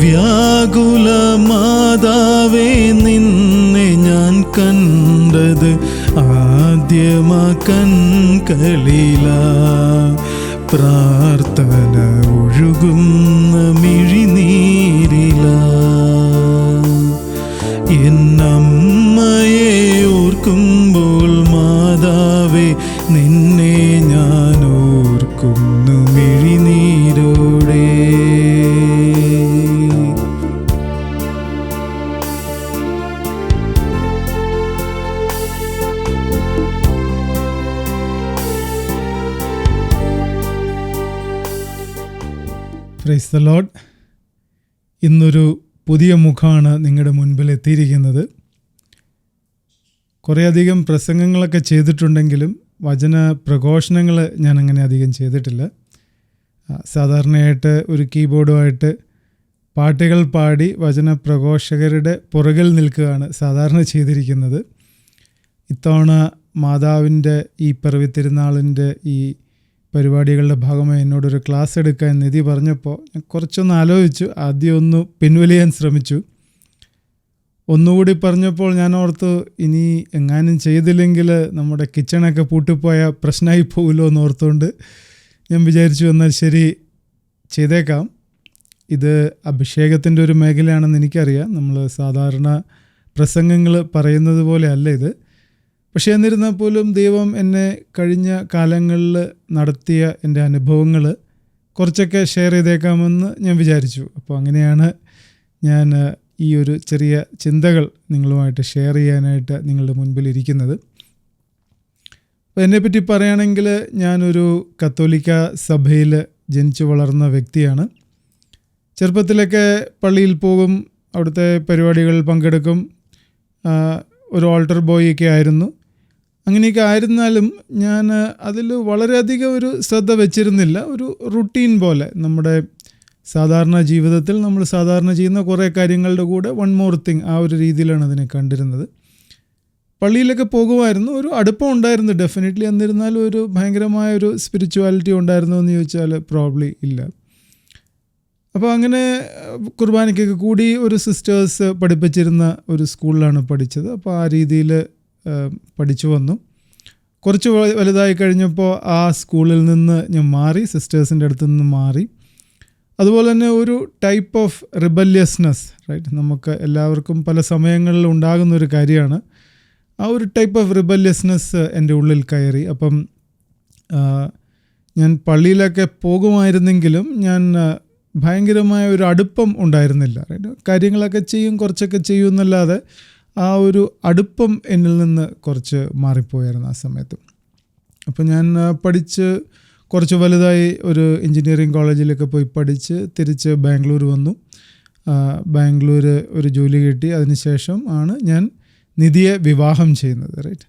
വ്യാകുല മാതാവേ, നിന്നെ ഞാൻ കണ്ടത് ആദ്യമാ കൺകളില. പ്രാർത്ഥന ഒഴുകുന്ന മിഴിനീരില. എന്നമ്മയെ ഓർക്കുമ്പോൾ മാതാവേ, നിന്നെ ഞാൻ ഓർക്കുന്നു മിഴിനീരോടെ. Praise the Lord. ഇന്നൊരു പുതിയ മുഖമാണ് നിങ്ങളുടെ മുൻപിൽ എത്തിയിരിക്കുന്നത്. കുറേയധികം പ്രസംഗങ്ങളൊക്കെ ചെയ്തിട്ടുണ്ടെങ്കിലും വചന പ്രഘോഷണങ്ങൾ ഞാൻ അങ്ങനെ അധികം ചെയ്തിട്ടില്ല. സാധാരണയായിട്ട് ഒരു കീബോർഡുമായിട്ട് പാട്ടുകൾ പാടി വചന പ്രഘോഷകരുടെ പുറകിൽ നിൽക്കുകയാണ് സാധാരണ ചെയ്തിരിക്കുന്നത്. ഇത്തവണ മാതാവിൻ്റെ ഈ പിറവി തിരുനാളിൻ്റെ ഈ പരിപാടികളുടെ ഭാഗമായി എന്നോടൊരു ക്ലാസ് എടുക്കാൻ നിധി പറഞ്ഞപ്പോൾ ഞാൻ കുറച്ചൊന്ന് ആലോചിച്ചു. ആദ്യം ഒന്ന് പിൻവലിയാൻ ശ്രമിച്ചു. ഒന്നുകൂടി പറഞ്ഞപ്പോൾ ഞാൻ ഓർത്തു, ഇനി എങ്ങാനും ചെയ്തില്ലെങ്കിൽ നമ്മുടെ കിച്ചണൊക്കെ പൂട്ടിപ്പോയ പ്രശ്നമായി പോകുമല്ലോ എന്ന് ഓർത്തുകൊണ്ട് ഞാൻ വിചാരിച്ചു, എന്നാൽ ശരി ചെയ്തേക്കാം. ഇത് അഭിഷേകത്തിൻ്റെ ഒരു മേഖലയാണെന്ന് എനിക്കറിയാം. നമ്മൾ സാധാരണ പ്രസംഗങ്ങൾ പറയുന്നത് പോലെ അല്ല ഇത്. പക്ഷേ എന്നിരുന്നാൽ പോലും ദൈവം എന്നെ കഴിഞ്ഞ കാലങ്ങളിൽ നടത്തിയ എൻ്റെ അനുഭവങ്ങൾ കുറച്ചൊക്കെ ഷെയർ ചെയ്തേക്കാമെന്ന് ഞാൻ വിചാരിച്ചു. അപ്പോൾ അങ്ങനെയാണ് ഞാൻ ഈ ഒരു ചെറിയ ചിന്തകൾ നിങ്ങളുമായിട്ട് ഷെയർ ചെയ്യാനായിട്ട് നിങ്ങളുടെ മുൻപിൽ ഇരിക്കുന്നത്. അപ്പോൾ എന്നെപ്പറ്റി പറയുകയാണെങ്കിൽ ഞാനൊരു കത്തോലിക്ക സഭയിൽ ജനിച്ചു വളർന്ന വ്യക്തിയാണ്. ചെറുപ്പത്തിലൊക്കെ പള്ളിയിൽ പോകും, അവിടുത്തെ പരിപാടികളിൽ പങ്കെടുക്കും. ഒരു ഓൾട്ടർ ബോയൊക്കെ ആയിരുന്നു. അങ്ങനെയൊക്കെ ആയിരുന്നാലും ഞാൻ അതിൽ വളരെയധികം ഒരു ശ്രദ്ധ വെച്ചിരുന്നില്ല. ഒരു റുട്ടീൻ പോലെ നമ്മുടെ സാധാരണ ജീവിതത്തിൽ നമ്മൾ സാധാരണ ചെയ്യുന്ന കുറേ കാര്യങ്ങളുടെ കൂടെ വൺ മോർ തിങ്, ആ ഒരു രീതിയിലാണ് അതിനെ കണ്ടിരുന്നത്. പള്ളിയിലൊക്കെ പോകുമായിരുന്നു, ഒരു അടുപ്പം ഉണ്ടായിരുന്നു ഡെഫിനറ്റ്ലി. എന്നിരുന്നാലും ഒരു ഭയങ്കരമായ ഒരു സ്പിരിച്വാലിറ്റി ഉണ്ടായിരുന്നു എന്ന് ചോദിച്ചാൽ പ്രോബ്ലി ഇല്ല. അപ്പോൾ അങ്ങനെ കുർബാനയ്ക്കൊക്കെ കൂടി ഒരു സിസ്റ്റേഴ്സ് പഠിപ്പിച്ചിരുന്ന ഒരു സ്കൂളിലാണ് പഠിച്ചത്. അപ്പോൾ ആ രീതിയിൽ പഠിച്ചു വന്നു. കുറച്ച് വലുതായി കഴിഞ്ഞപ്പോൾ ആ സ്കൂളിൽ നിന്ന് ഞാൻ മാറി, സിസ്റ്റേഴ്സിൻ്റെ അടുത്ത് നിന്ന് മാറി. അതുപോലെ തന്നെ ഒരു ടൈപ്പ് ഓഫ് റിബല്യസ്നെസ്, റൈറ്റ്, നമുക്ക് എല്ലാവർക്കും പല സമയങ്ങളിൽ ഉണ്ടാകുന്നൊരു കാര്യമാണ്. ആ ഒരു ടൈപ്പ് ഓഫ് റിബല്യസ്നെസ് എൻ്റെ ഉള്ളിൽ കയറി. അപ്പം ഞാൻ പള്ളിയിലൊക്കെ പോകുമായിരുന്നെങ്കിലും ഞാൻ ഭയങ്കരമായ ഒരു അടുപ്പം ഉണ്ടായിരുന്നില്ല. കാര്യങ്ങളൊക്കെ ചെയ്യും, കുറച്ചൊക്കെ ചെയ്യും എന്നല്ലാതെ ആ ഒരു അടുപ്പം എന്നിൽ നിന്ന് കുറച്ച് മാറിപ്പോയായിരുന്നു ആ സമയത്ത്. അപ്പോൾ ഞാൻ പഠിച്ച് കുറച്ച് വലുതായി ഒരു എൻജിനീയറിംഗ് കോളേജിലൊക്കെ പോയി പഠിച്ച് തിരിച്ച് ബാംഗ്ലൂർ വന്നു. ബാംഗ്ലൂർ ഒരു ജോലി കിട്ടി. അതിനുശേഷം ആണ് ഞാൻ നിധിയെ വിവാഹം ചെയ്യുന്നത്, റൈറ്റ്.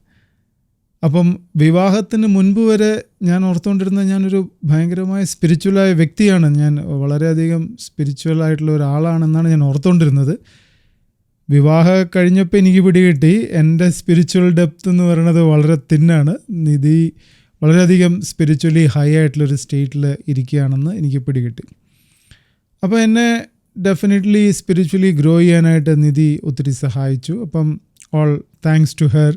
അപ്പം വിവാഹത്തിന് മുൻപ് വരെ ഞാൻ ഓർത്തുകൊണ്ടിരുന്ന ഞാനൊരു ഭയങ്കരമായ സ്പിരിച്വലായ വ്യക്തിയാണ്, ഞാൻ വളരെയധികം സ്പിരിച്വലായിട്ടുള്ള ഒരാളാണെന്നാണ് ഞാൻ ഓർത്തുകൊണ്ടിരുന്നത്. വിവാഹം കഴിഞ്ഞപ്പോൾ എനിക്ക് പിടികിട്ടി എൻ്റെ സ്പിരിച്വൽ ഡെപ്ത് എന്ന് പറയുന്നത് വളരെ തിന്നാണ്. നിധി വളരെയധികം സ്പിരിച്വലി ഹൈ ആയിട്ടുള്ളൊരു സ്റ്റേറ്റിൽ ഇരിക്കുകയാണെന്ന് എനിക്ക് പിടികിട്ടി. അപ്പോൾ എന്നെ ഡെഫിനറ്റ്ലി സ്പിരിച്വലി ഗ്രോ ചെയ്യാനായിട്ട് നിധി ഒത്തിരി സഹായിച്ചു. അപ്പം ഓൾ താങ്ക്സ് ടു ഹെർ.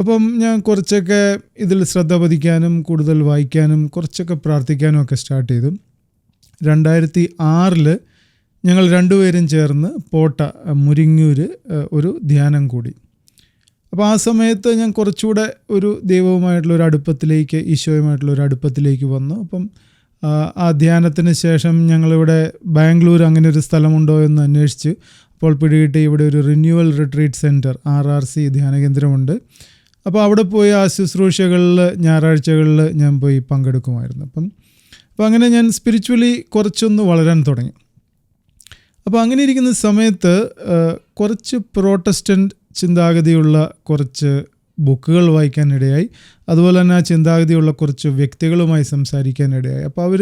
അപ്പം ഞാൻ കുറച്ചൊക്കെ ഇതിൽ ശ്രദ്ധ പതിക്കാനും കൂടുതൽ വായിക്കാനും കുറച്ചൊക്കെ പ്രാർത്ഥിക്കാനും ഒക്കെ സ്റ്റാർട്ട് ചെയ്തു. 2006 ഞങ്ങൾ രണ്ടുപേരും ചേർന്ന് പോട്ട മുരിങ്ങൂർ ഒരു ധ്യാനം കൂടി. അപ്പോൾ ആ സമയത്ത് ഞാൻ കുറച്ചുകൂടെ ഒരു ദൈവവുമായിട്ടുള്ളൊരു അടുപ്പത്തിലേക്ക്, ഈശോയുമായിട്ടുള്ളൊരു അടുപ്പത്തിലേക്ക് വന്നു. അപ്പം ആ ധ്യാനത്തിന് ശേഷം ഞങ്ങളിവിടെ ബാംഗ്ലൂർ അങ്ങനെ ഒരു സ്ഥലമുണ്ടോ എന്ന് അന്വേഷിച്ച് അപ്പോൾ പിടികിട്ടി ഇവിടെ ഒരു റിന്യൂവൽ റിട്രീറ്റ് സെൻറ്റർ RRC ധ്യാനകേന്ദ്രമുണ്ട്. അപ്പോൾ അവിടെ പോയി ആ ശുശ്രൂഷകളിൽ ഞായറാഴ്ചകളിൽ ഞാൻ പോയി പങ്കെടുക്കുമായിരുന്നു. അപ്പോൾ അങ്ങനെ ഞാൻ സ്പിരിച്വലി കുറച്ചൊന്ന് വളരാൻ തുടങ്ങി. അപ്പോൾ അങ്ങനെ ഇരിക്കുന്ന സമയത്ത് കുറച്ച് പ്രോട്ടസ്റ്റൻ്റ് ചിന്താഗതിയുള്ള കുറച്ച് ബുക്കുകൾ വായിക്കാനിടയായി. അതുപോലെ തന്നെ ആ ചിന്താഗതിയുള്ള കുറച്ച് വ്യക്തികളുമായി സംസാരിക്കാനിടയായി. അപ്പോൾ അവർ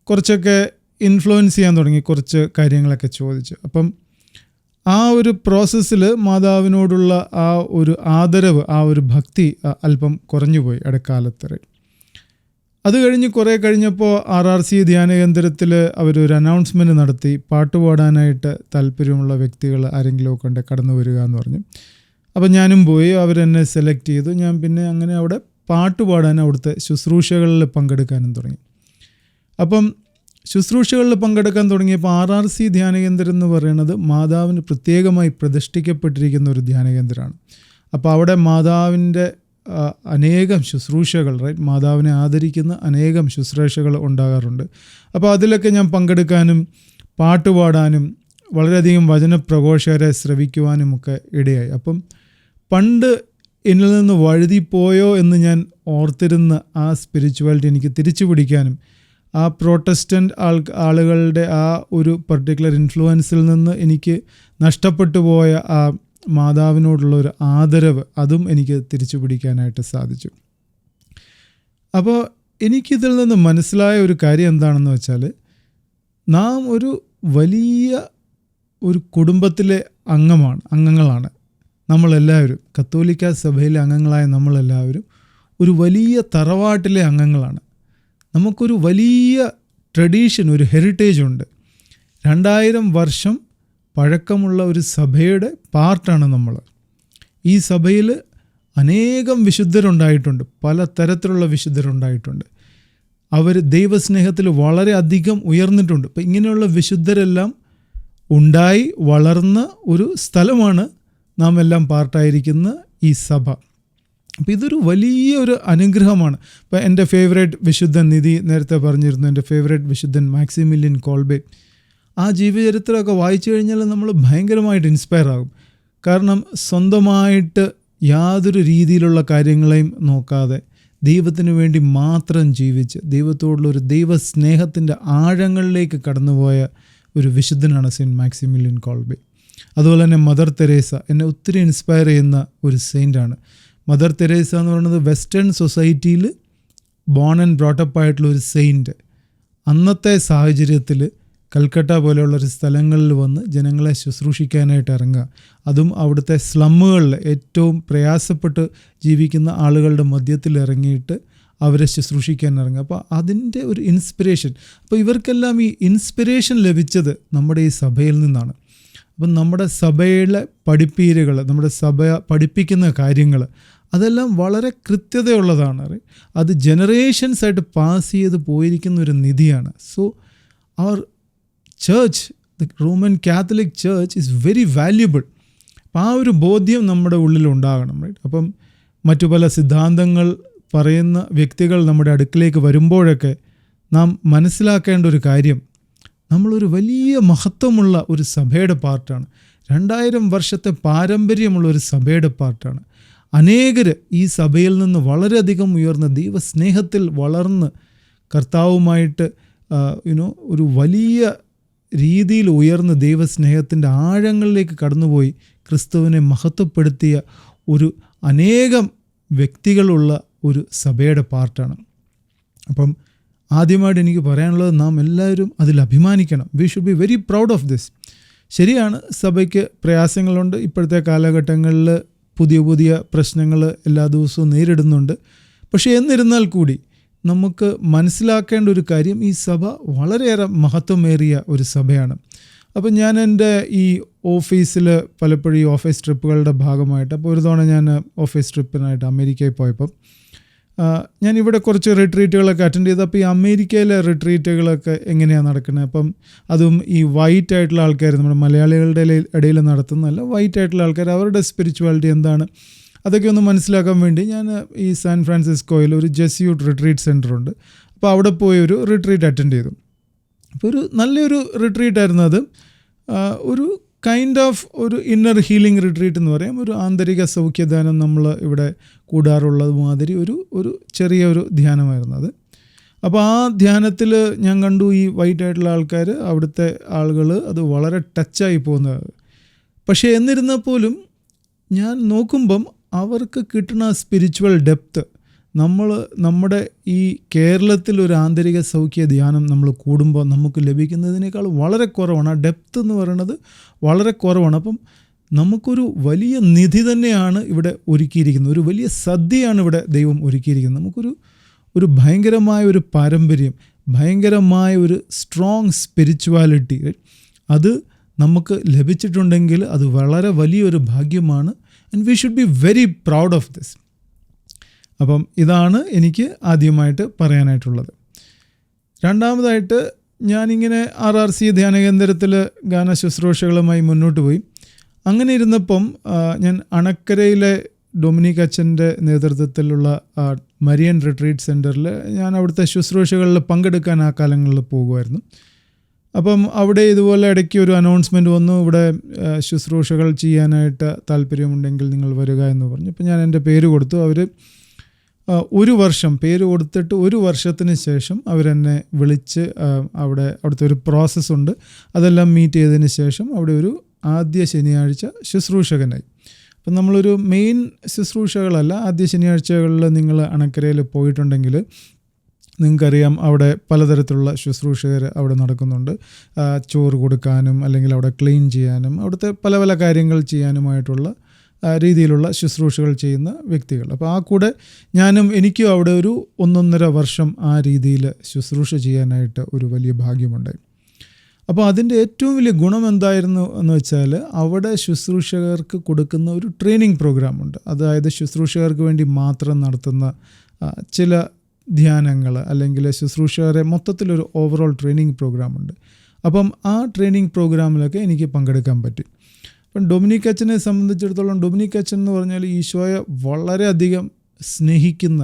കുറച്ചൊക്കെ ഇൻഫ്ലുവൻസ് ചെയ്യാൻ തുടങ്ങി, കുറച്ച് കാര്യങ്ങളൊക്കെ ചോദിച്ചു. അപ്പം ആ ഒരു പ്രോസസ്സിൽ മാതാവിനോടുള്ള ആ ഒരു ആദരവ്, ആ ഒരു ഭക്തി അല്പം കുറഞ്ഞുപോയി ഇടക്കാലത്ത്. അത് കഴിഞ്ഞ് കുറേ കഴിഞ്ഞപ്പോൾ RRC ധ്യാന കേന്ദ്രത്തിൽ അവരൊരു അനൗൺസ്മെൻറ്റ് നടത്തി, പാട്ട് പാടാനായിട്ട് താല്പര്യമുള്ള വ്യക്തികൾ ആരെങ്കിലുമൊക്കെ ഉണ്ട് കടന്നു വരിക എന്ന് പറഞ്ഞു. അപ്പോൾ ഞാനും പോയി, അവരെന്നെ സെലക്ട് ചെയ്തു. ഞാൻ പിന്നെ അങ്ങനെ അവിടെ പാട്ട് പാടാനും അവിടുത്തെ ശുശ്രൂഷകളിൽ പങ്കെടുക്കാനും തുടങ്ങി. അപ്പം ശുശ്രൂഷകളിൽ പങ്കെടുക്കാൻ തുടങ്ങിയപ്പോൾ RRC ധ്യാനകേന്ദ്രം എന്ന് പറയുന്നത് മാതാവിന് പ്രത്യേകമായി പ്രതിഷ്ഠിക്കപ്പെട്ടിരിക്കുന്ന ഒരു ധ്യാനകേന്ദ്രമാണ്. അപ്പോൾ അവിടെ മാതാവിൻ്റെ അനേകം ശുശ്രൂഷകൾ, മാതാവിനെ ആദരിക്കുന്ന അനേകം ശുശ്രൂഷകൾ ഉണ്ടാകാറുണ്ട്. അപ്പോൾ അതിലൊക്കെ ഞാൻ പങ്കെടുക്കാനും പാട്ട് പാടാനും വളരെയധികം വചനപ്രഘോഷകരെ ശ്രവിക്കുവാനുമൊക്കെ ഇടയായി. അപ്പം പണ്ട് എന്നിൽ നിന്ന് വഴുതിപ്പോയോ എന്ന് ഞാൻ ഓർത്തിരുന്ന ആ സ്പിരിച്വാലിറ്റി എനിക്ക് തിരിച്ചു പിടിക്കാനും ആ പ്രോട്ടസ്റ്റൻ്റ് ആളുകളുടെ ആ ഒരു പർട്ടിക്കുലർ ഇൻഫ്ലുവൻസിൽ നിന്ന് എനിക്ക് നഷ്ടപ്പെട്ടു പോയ ആ മാതാവിനോടുള്ള ഒരു ആദരവ്, അതും എനിക്ക് തിരിച്ചു പിടിക്കാനായിട്ട് സാധിച്ചു. അപ്പോൾ എനിക്കിതിൽ നിന്ന് മനസ്സിലായ ഒരു കാര്യം എന്താണെന്ന് വെച്ചാൽ, നാം ഒരു വലിയ ഒരു കുടുംബത്തിലെ അംഗങ്ങളാണ് നമ്മളെല്ലാവരും. കത്തോലിക്ക സഭയിലെ അംഗങ്ങളായ നമ്മളെല്ലാവരും ഒരു വലിയ തറവാട്ടിലെ അംഗങ്ങളാണ്. നമുക്കൊരു വലിയ ട്രഡീഷൻ, ഒരു ഹെറിറ്റേജ് ഉണ്ട്. 2000 വർഷം പഴക്കമുള്ള ഒരു സഭയുടെ പാർട്ടാണ് നമ്മൾ. ഈ സഭയിൽ അനേകം വിശുദ്ധരുണ്ടായിട്ടുണ്ട്, പല തരത്തിലുള്ള വിശുദ്ധരുണ്ടായിട്ടുണ്ട്. അവർ ദൈവസ്നേഹത്തിൽ വളരെ അധികം ഉയർന്നിട്ടുണ്ട്. അപ്പം ഇങ്ങനെയുള്ള വിശുദ്ധരെല്ലാം ഉണ്ടായി വളർന്ന ഒരു സ്ഥലമാണ് നാം എല്ലാം പാർട്ടായിരിക്കുന്ന ഈ സഭ. അപ്പോൾ ഇതൊരു വലിയൊരു അനുഗ്രഹമാണ്. ഇപ്പോൾ എൻ്റെ ഫേവറേറ്റ് വിശുദ്ധൻ, നിധി നേരത്തെ പറഞ്ഞിരുന്നു, എൻ്റെ ഫേവറേറ്റ് വിശുദ്ധൻ മാക്സിമിലിയൻ കോൾബേ. ആ ജീവചരിത്രമൊക്കെ വായിച്ചു കഴിഞ്ഞാൽ നമ്മൾ ഭയങ്കരമായിട്ട് ഇൻസ്പയർ ആകും. കാരണം സ്വന്തമായിട്ട് യാതൊരു രീതിയിലുള്ള കാര്യങ്ങളെയും നോക്കാതെ ദൈവത്തിന് വേണ്ടി മാത്രം ജീവിച്ച് ദൈവത്തോടുള്ളൊരു ദൈവസ്നേഹത്തിൻ്റെ ആഴങ്ങളിലേക്ക് കടന്നുപോയ ഒരു വിശുദ്ധനാണ് സെയിൻറ്റ് മാക്സിമിലിയൻ കോൾബേ. അതുപോലെ തന്നെ മദർ തെരേസ എന്നെ ഒത്തിരി ഇൻസ്പയർ ചെയ്യുന്ന ഒരു സെയിൻ്റാണ്. മദർ തെരേസ എന്ന് പറയുന്നത് വെസ്റ്റേൺ സൊസൈറ്റിയിൽ ബോൺ ആൻഡ് ബ്രോട്ടപ്പ് ആയിട്ടുള്ള ഒരു സെയിൻറ്റ്. അന്നത്തെ സാഹചര്യത്തിൽ കൽക്കട്ട പോലെയുള്ളൊരു സ്ഥലങ്ങളിൽ വന്ന് ജനങ്ങളെ ശുശ്രൂഷിക്കാനായിട്ട് ഇറങ്ങുക, അതും അവിടുത്തെ സ്ലമ്മുകളിൽ ഏറ്റവും പ്രയാസപ്പെട്ട് ജീവിക്കുന്ന ആളുകളുടെ മധ്യത്തിൽ ഇറങ്ങിയിട്ട് അവരെ ശുശ്രൂഷിക്കാൻ ഇറങ്ങുക. അപ്പോൾ അതിൻ്റെ ഒരു ഇൻസ്പിറേഷൻ. അപ്പോൾ ഇവർക്കെല്ലാം ഈ ഇൻസ്പിറേഷൻ ലഭിച്ചത് നമ്മുടെ ഈ സഭയിൽ നിന്നാണ്. അപ്പം നമ്മുടെ സഭയിലെ പഠിപ്പീരുകൾ, നമ്മുടെ സഭ പഠിപ്പിക്കുന്ന കാര്യങ്ങൾ, അതെല്ലാം വളരെ കൃത്യതയുള്ളതാണ്. അത് ജനറേഷൻസ് ആയിട്ട് പാസ് ചെയ്ത് പോയിരിക്കുന്ന ഒരു നിധിയാണ്. സോ അവർ church, the Roman Catholic church is very valuable. അപ്പം ആ ഒരു ബോധ്യം നമ്മുടെ ഉള്ളിൽ ഉണ്ടാകണം. അപ്പം മറ്റു പല സിദ്ധാന്തങ്ങൾ പറയുന്ന വ്യക്തികൾ നമ്മുടെ അടുക്കിലേക്ക് വരുമ്പോഴൊക്കെ നാം മനസ്സിലാക്കേണ്ട ഒരു കാര്യം, നമ്മളൊരു വലിയ മഹത്വമുള്ള ഒരു സഭയുടെ പാർട്ടാണ്. 2000 വർഷത്തെ പാരമ്പര്യമുള്ള ഒരു സഭയുടെ പാർട്ടാണ്. അനേകർ ഈ സഭയിൽ നിന്ന് വളരെയധികം ഉയർന്ന് ദൈവസ്നേഹത്തിൽ വളർന്ന് കർത്താവുമായിട്ട് ഒരു വലിയ രീതിയിൽ ഉയർന്ന് ദൈവസ്നേഹത്തിൻ്റെ ആഴങ്ങളിലേക്ക് കടന്നുപോയി ക്രിസ്തുവിനെ മഹത്വപ്പെടുത്തിയ ഒരു അനേകം വ്യക്തികളുള്ള ഒരു സഭയുടെ പാർട്ടാണ്. അപ്പം ആദ്യമായിട്ട് എനിക്ക് പറയാനുള്ളത്, നാം എല്ലാവരും അതിൽ അഭിമാനിക്കണം. We should be very proud of this. ശരിയാണ്, സഭയ്ക്ക് പ്രയാസങ്ങളുണ്ട്. ഇപ്പോഴത്തെ കാലഘട്ടങ്ങളിൽ പുതിയ പുതിയ പ്രശ്നങ്ങൾ എല്ലാ ദിവസവും നേരിടുന്നുണ്ട്. പക്ഷേ എന്നിരുന്നാൽ കൂടി നമുക്ക് മനസ്സിലാക്കേണ്ട ഒരു കാര്യം, ഈ സഭ വളരെയേറെ മഹത്വമേറിയ ഒരു സഭയാണ്. അപ്പം ഞാൻ എൻ്റെ ഈ ഓഫീസിൽ പലപ്പോഴും ഈ ഓഫീസ് ട്രിപ്പുകളുടെ ഭാഗമായിട്ട്, അപ്പോൾ ഒരു തവണ ഞാൻ ഓഫീസ് ട്രിപ്പിനായിട്ട് അമേരിക്കയിൽ പോയപ്പം ഞാൻ ഇവിടെ കുറച്ച് റിട്രീറ്റുകളൊക്കെ അറ്റൻഡ് ചെയ്തു. അപ്പോൾ ഈ അമേരിക്കയിലെ റിട്രീറ്റുകളൊക്കെ എങ്ങനെയാണ് നടക്കുന്നത്, അപ്പം അതും ഈ വൈറ്റ് ആയിട്ടുള്ള ആൾക്കാർ, നമ്മുടെ മലയാളികളുടെ ഇടയിൽ നടത്തുന്നതല്ല, വൈറ്റ് ആയിട്ടുള്ള ആൾക്കാർ, അവരുടെ സ്പിരിച്വാലിറ്റി എന്താണ്, അതൊക്കെ ഒന്ന് മനസ്സിലാക്കാൻ വേണ്ടി ഞാൻ ഈ സാൻ ഫ്രാൻസിസ്കോയിൽ ഒരു ജെസ്യൂട്ട് റിട്രീറ്റ് സെൻ്റർ ഉണ്ട്. അപ്പോൾ അവിടെ പോയി ഒരു റിട്രീറ്റ് അറ്റൻഡ് ചെയ്തു. അപ്പോൾ ഒരു നല്ലൊരു റിട്രീറ്റായിരുന്നു അത്. ഒരു കൈൻഡ് ഓഫ് ഒരു ഇന്നർ ഹീലിംഗ് റിട്രീറ്റ് എന്ന് പറയാം. ഒരു ആന്തരിക സൗഖ്യദാനം നമ്മൾ ഇവിടെ കൂടാറുള്ളത് മാതിരി ഒരു ചെറിയൊരു ധ്യാനമായിരുന്നു അത്. അപ്പോൾ ആ ധ്യാനത്തിൽ ഞാൻ കണ്ടു ഈ വൈറ്റ് ആയിട്ടുള്ള ആൾക്കാർ, അവിടുത്തെ ആളുകൾ അത് വളരെ ടച്ചായി പോകുന്നത്. പക്ഷേ എന്നിരുന്നാൽ പോലും ഞാൻ നോക്കുമ്പം അവർക്ക് കിട്ടുന്ന സ്പിരിച്വൽ ഡെപ്ത്ത് നമ്മുടെ ഈ കേരളത്തിൽ ഒരു ആന്തരിക സൗഖ്യ ധ്യാനം നമ്മൾ കൂടുമ്പോൾ നമുക്ക് ലഭിക്കുന്നതിനേക്കാൾ വളരെ കുറവാണ്. ആ ഡെപ്ത്ത് എന്ന് പറയുന്നത് വളരെ കുറവാണ്. അപ്പം നമുക്കൊരു വലിയ നിധി തന്നെയാണ് ഇവിടെ ഒരുക്കിയിരിക്കുന്നത്. ഒരു വലിയ സദ്യയാണ് ഇവിടെ ദൈവം ഒരുക്കിയിരിക്കുന്നത്. നമുക്കൊരു ഒരു ഭയങ്കരമായ ഒരു പാരമ്പര്യം, ഭയങ്കരമായ ഒരു സ്ട്രോങ് സ്പിരിച്വാലിറ്റി അത് നമുക്ക് ലഭിച്ചിട്ടുണ്ടെങ്കിൽ അത് വളരെ വലിയൊരു ഭാഗ്യമാണ്. And we should be very proud of this. അപ്പം ഇതാണ് എനിക്ക് ആദ്യമായിട്ട് പറയാനായിട്ടുള്ളത്. രണ്ടാമതായിട്ട് ഞാനിങ്ങനെ RRC ധ്യാന കേന്ദ്രത്തിൽ ഗാന ശുശ്രൂഷകളുമായി മുന്നോട്ട് പോയി. അങ്ങനെ ഇരുന്നപ്പം ഞാൻ അണക്കരയിലെ ഡൊമിനിക് അച്ഛൻ്റെ നേതൃത്വത്തിലുള്ള മരിയൻ റിട്രീറ്റ് സെൻറ്ററിൽ ഞാൻ അവിടുത്തെ ശുശ്രൂഷകളിൽ പങ്കെടുക്കാൻ ആ കാലങ്ങളിൽ പോകുമായിരുന്നു. അപ്പം അവിടെ ഇതുപോലെ ഇടയ്ക്ക് ഒരു അനൗൺസ്മെൻറ്റ് വന്നു, ഇവിടെ ശുശ്രൂഷകൾ ചെയ്യാനായിട്ട് താല്പര്യമുണ്ടെങ്കിൽ നിങ്ങൾ വരിക എന്ന് പറഞ്ഞു. അപ്പം ഞാൻ എൻ്റെ പേര് കൊടുത്തു. അവർ ഒരു വർഷം പേര് കൊടുത്തിട്ട് ഒരു വർഷത്തിന് ശേഷം അവരെന്നെ വിളിച്ച് അവിടുത്തെ ഒരു പ്രോസസ്സുണ്ട്, അതെല്ലാം മീറ്റ് ചെയ്തതിന് ശേഷം അവിടെ ഒരു ആദ്യ ശനിയാഴ്ച ശുശ്രൂഷകനായി. അപ്പം നമ്മളൊരു മെയിൻ ശുശ്രൂഷകളല്ല, ആദ്യ ശനിയാഴ്ചകളിൽ നിങ്ങൾ അണക്കരയിൽ പോയിട്ടുണ്ടെങ്കിൽ നിങ്ങൾക്കറിയാം അവിടെ പലതരത്തിലുള്ള ശുശ്രൂഷകർ അവിടെ നടക്കുന്നുണ്ട്. ചോറ് കൊടുക്കാനും അല്ലെങ്കിൽ അവിടെ ക്ലീൻ ചെയ്യാനും അവിടുത്തെ പല പല കാര്യങ്ങൾ ചെയ്യാനുമായിട്ടുള്ള രീതിയിലുള്ള ശുശ്രൂഷകൾ ചെയ്യുന്ന വ്യക്തികൾ. അപ്പോൾ ആ കൂടെ എനിക്കും അവിടെ ഒരു 1.5 വർഷം ആ രീതിയിൽ ശുശ്രൂഷ ചെയ്യാനായിട്ട് ഒരു വലിയ ഭാഗ്യമുണ്ടായി. അപ്പോൾ അതിൻ്റെ ഏറ്റവും വലിയ ഗുണം എന്തായിരുന്നു എന്ന് വെച്ചാൽ അവിടെ ശുശ്രൂഷകർക്ക് കൊടുക്കുന്ന ഒരു ട്രെയിനിങ് പ്രോഗ്രാമുണ്ട്. അതായത് ശുശ്രൂഷകർക്ക് വേണ്ടി മാത്രം നടത്തുന്ന ചില ധ്യാനങ്ങൾ അല്ലെങ്കിൽ ശുശ്രൂഷകരെ മൊത്തത്തിലൊരു ഓവറോൾ ട്രെയിനിങ് പ്രോഗ്രാമുണ്ട്. അപ്പം ആ ട്രെയിനിങ് പ്രോഗ്രാമിലൊക്കെ എനിക്ക് പങ്കെടുക്കാൻ പറ്റി. അപ്പം ഡൊമിനിക് അച്ഛനെ സംബന്ധിച്ചിടത്തോളം ഡൊമിനിക് അച്ഛൻ എന്ന് പറഞ്ഞാൽ ഈശോയെ വളരെയധികം സ്നേഹിക്കുന്ന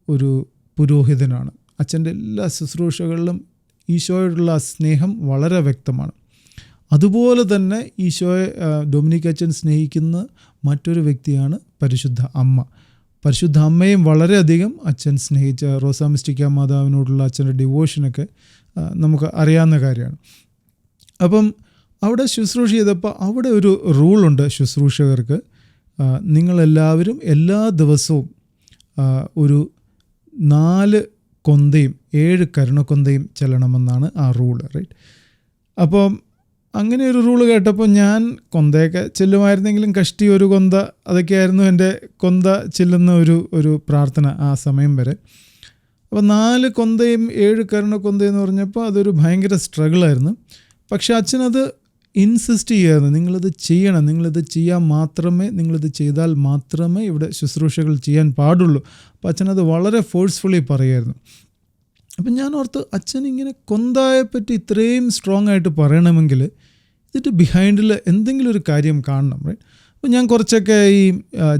ഒരു പുരോഹിതനാണ്. അച്ഛൻ്റെ എല്ലാ ശുശ്രൂഷകളിലും ഈശോയോടുള്ള സ്നേഹം വളരെ വ്യക്തമാണ്. അതുപോലെ തന്നെ ഈശോയെ ഡൊമിനിക് അച്ഛൻ സ്നേഹിക്കുന്ന മറ്റൊരു വ്യക്തിയാണ് പരിശുദ്ധ അമ്മ. പരിശുദ്ധ അമ്മയും വളരെയധികം അച്ഛൻ സ്നേഹിച്ച റോസാ മിസ്റ്റിക്ക മാതാവിനോടുള്ള അച്ഛൻ്റെ ഡിവോഷനൊക്കെ നമുക്ക് അറിയാവുന്ന കാര്യമാണ്. അപ്പം അവിടെ ശുശ്രൂഷ ചെയ്തപ്പോൾ അവിടെ ഒരു റൂളുണ്ട് ശുശ്രൂഷകർക്ക്. നിങ്ങളെല്ലാവരും എല്ലാ ദിവസവും ഒരു 4 കൊന്തയും 7 കരുണക്കൊന്തയും ചെല്ലണമെന്നാണ് ആ റൂള്, റൈറ്റ്? അപ്പം അങ്ങനെ ഒരു റൂള് കേട്ടപ്പോൾ ഞാൻ കൊന്തയൊക്കെ ചെല്ലുമായിരുന്നെങ്കിലും കഷ്ടി ഒരു കൊന്ത, അതൊക്കെയായിരുന്നു എൻ്റെ കൊന്ത ചെല്ലുന്ന ഒരു പ്രാർത്ഥന ആ സമയം വരെ. അപ്പോൾ 4 കൊന്തയും 7 കരുണക്കൊന്തയെന്ന് പറഞ്ഞപ്പോൾ അതൊരു ഭയങ്കര സ്ട്രഗിളായിരുന്നു. പക്ഷേ അച്ഛനത് ഇൻസിസ്റ്റ് ചെയ്യായിരുന്നു, നിങ്ങളിത് ചെയ്യണം, നിങ്ങളിത് ചെയ്താൽ മാത്രമേ ഇവിടെ ശുശ്രൂഷകൾ ചെയ്യാൻ പാടുള്ളൂ. അപ്പോൾ അച്ഛനത് വളരെ ഫോഴ്സ്ഫുള്ളി പറയുമായിരുന്നു. അപ്പം ഞാൻ ഓർത്ത് അച്ഛൻ ഇങ്ങനെ കൊന്തയെപ്പറ്റി ഇത്രയും സ്ട്രോങ് ആയിട്ട് പറയണമെങ്കിൽ ഇതിൻ്റെ ബിഹൈൻഡിൽ എന്തെങ്കിലും ഒരു കാര്യം കാണണം, റൈറ്റ്? അപ്പോൾ ഞാൻ കുറച്ചൊക്കെ ഈ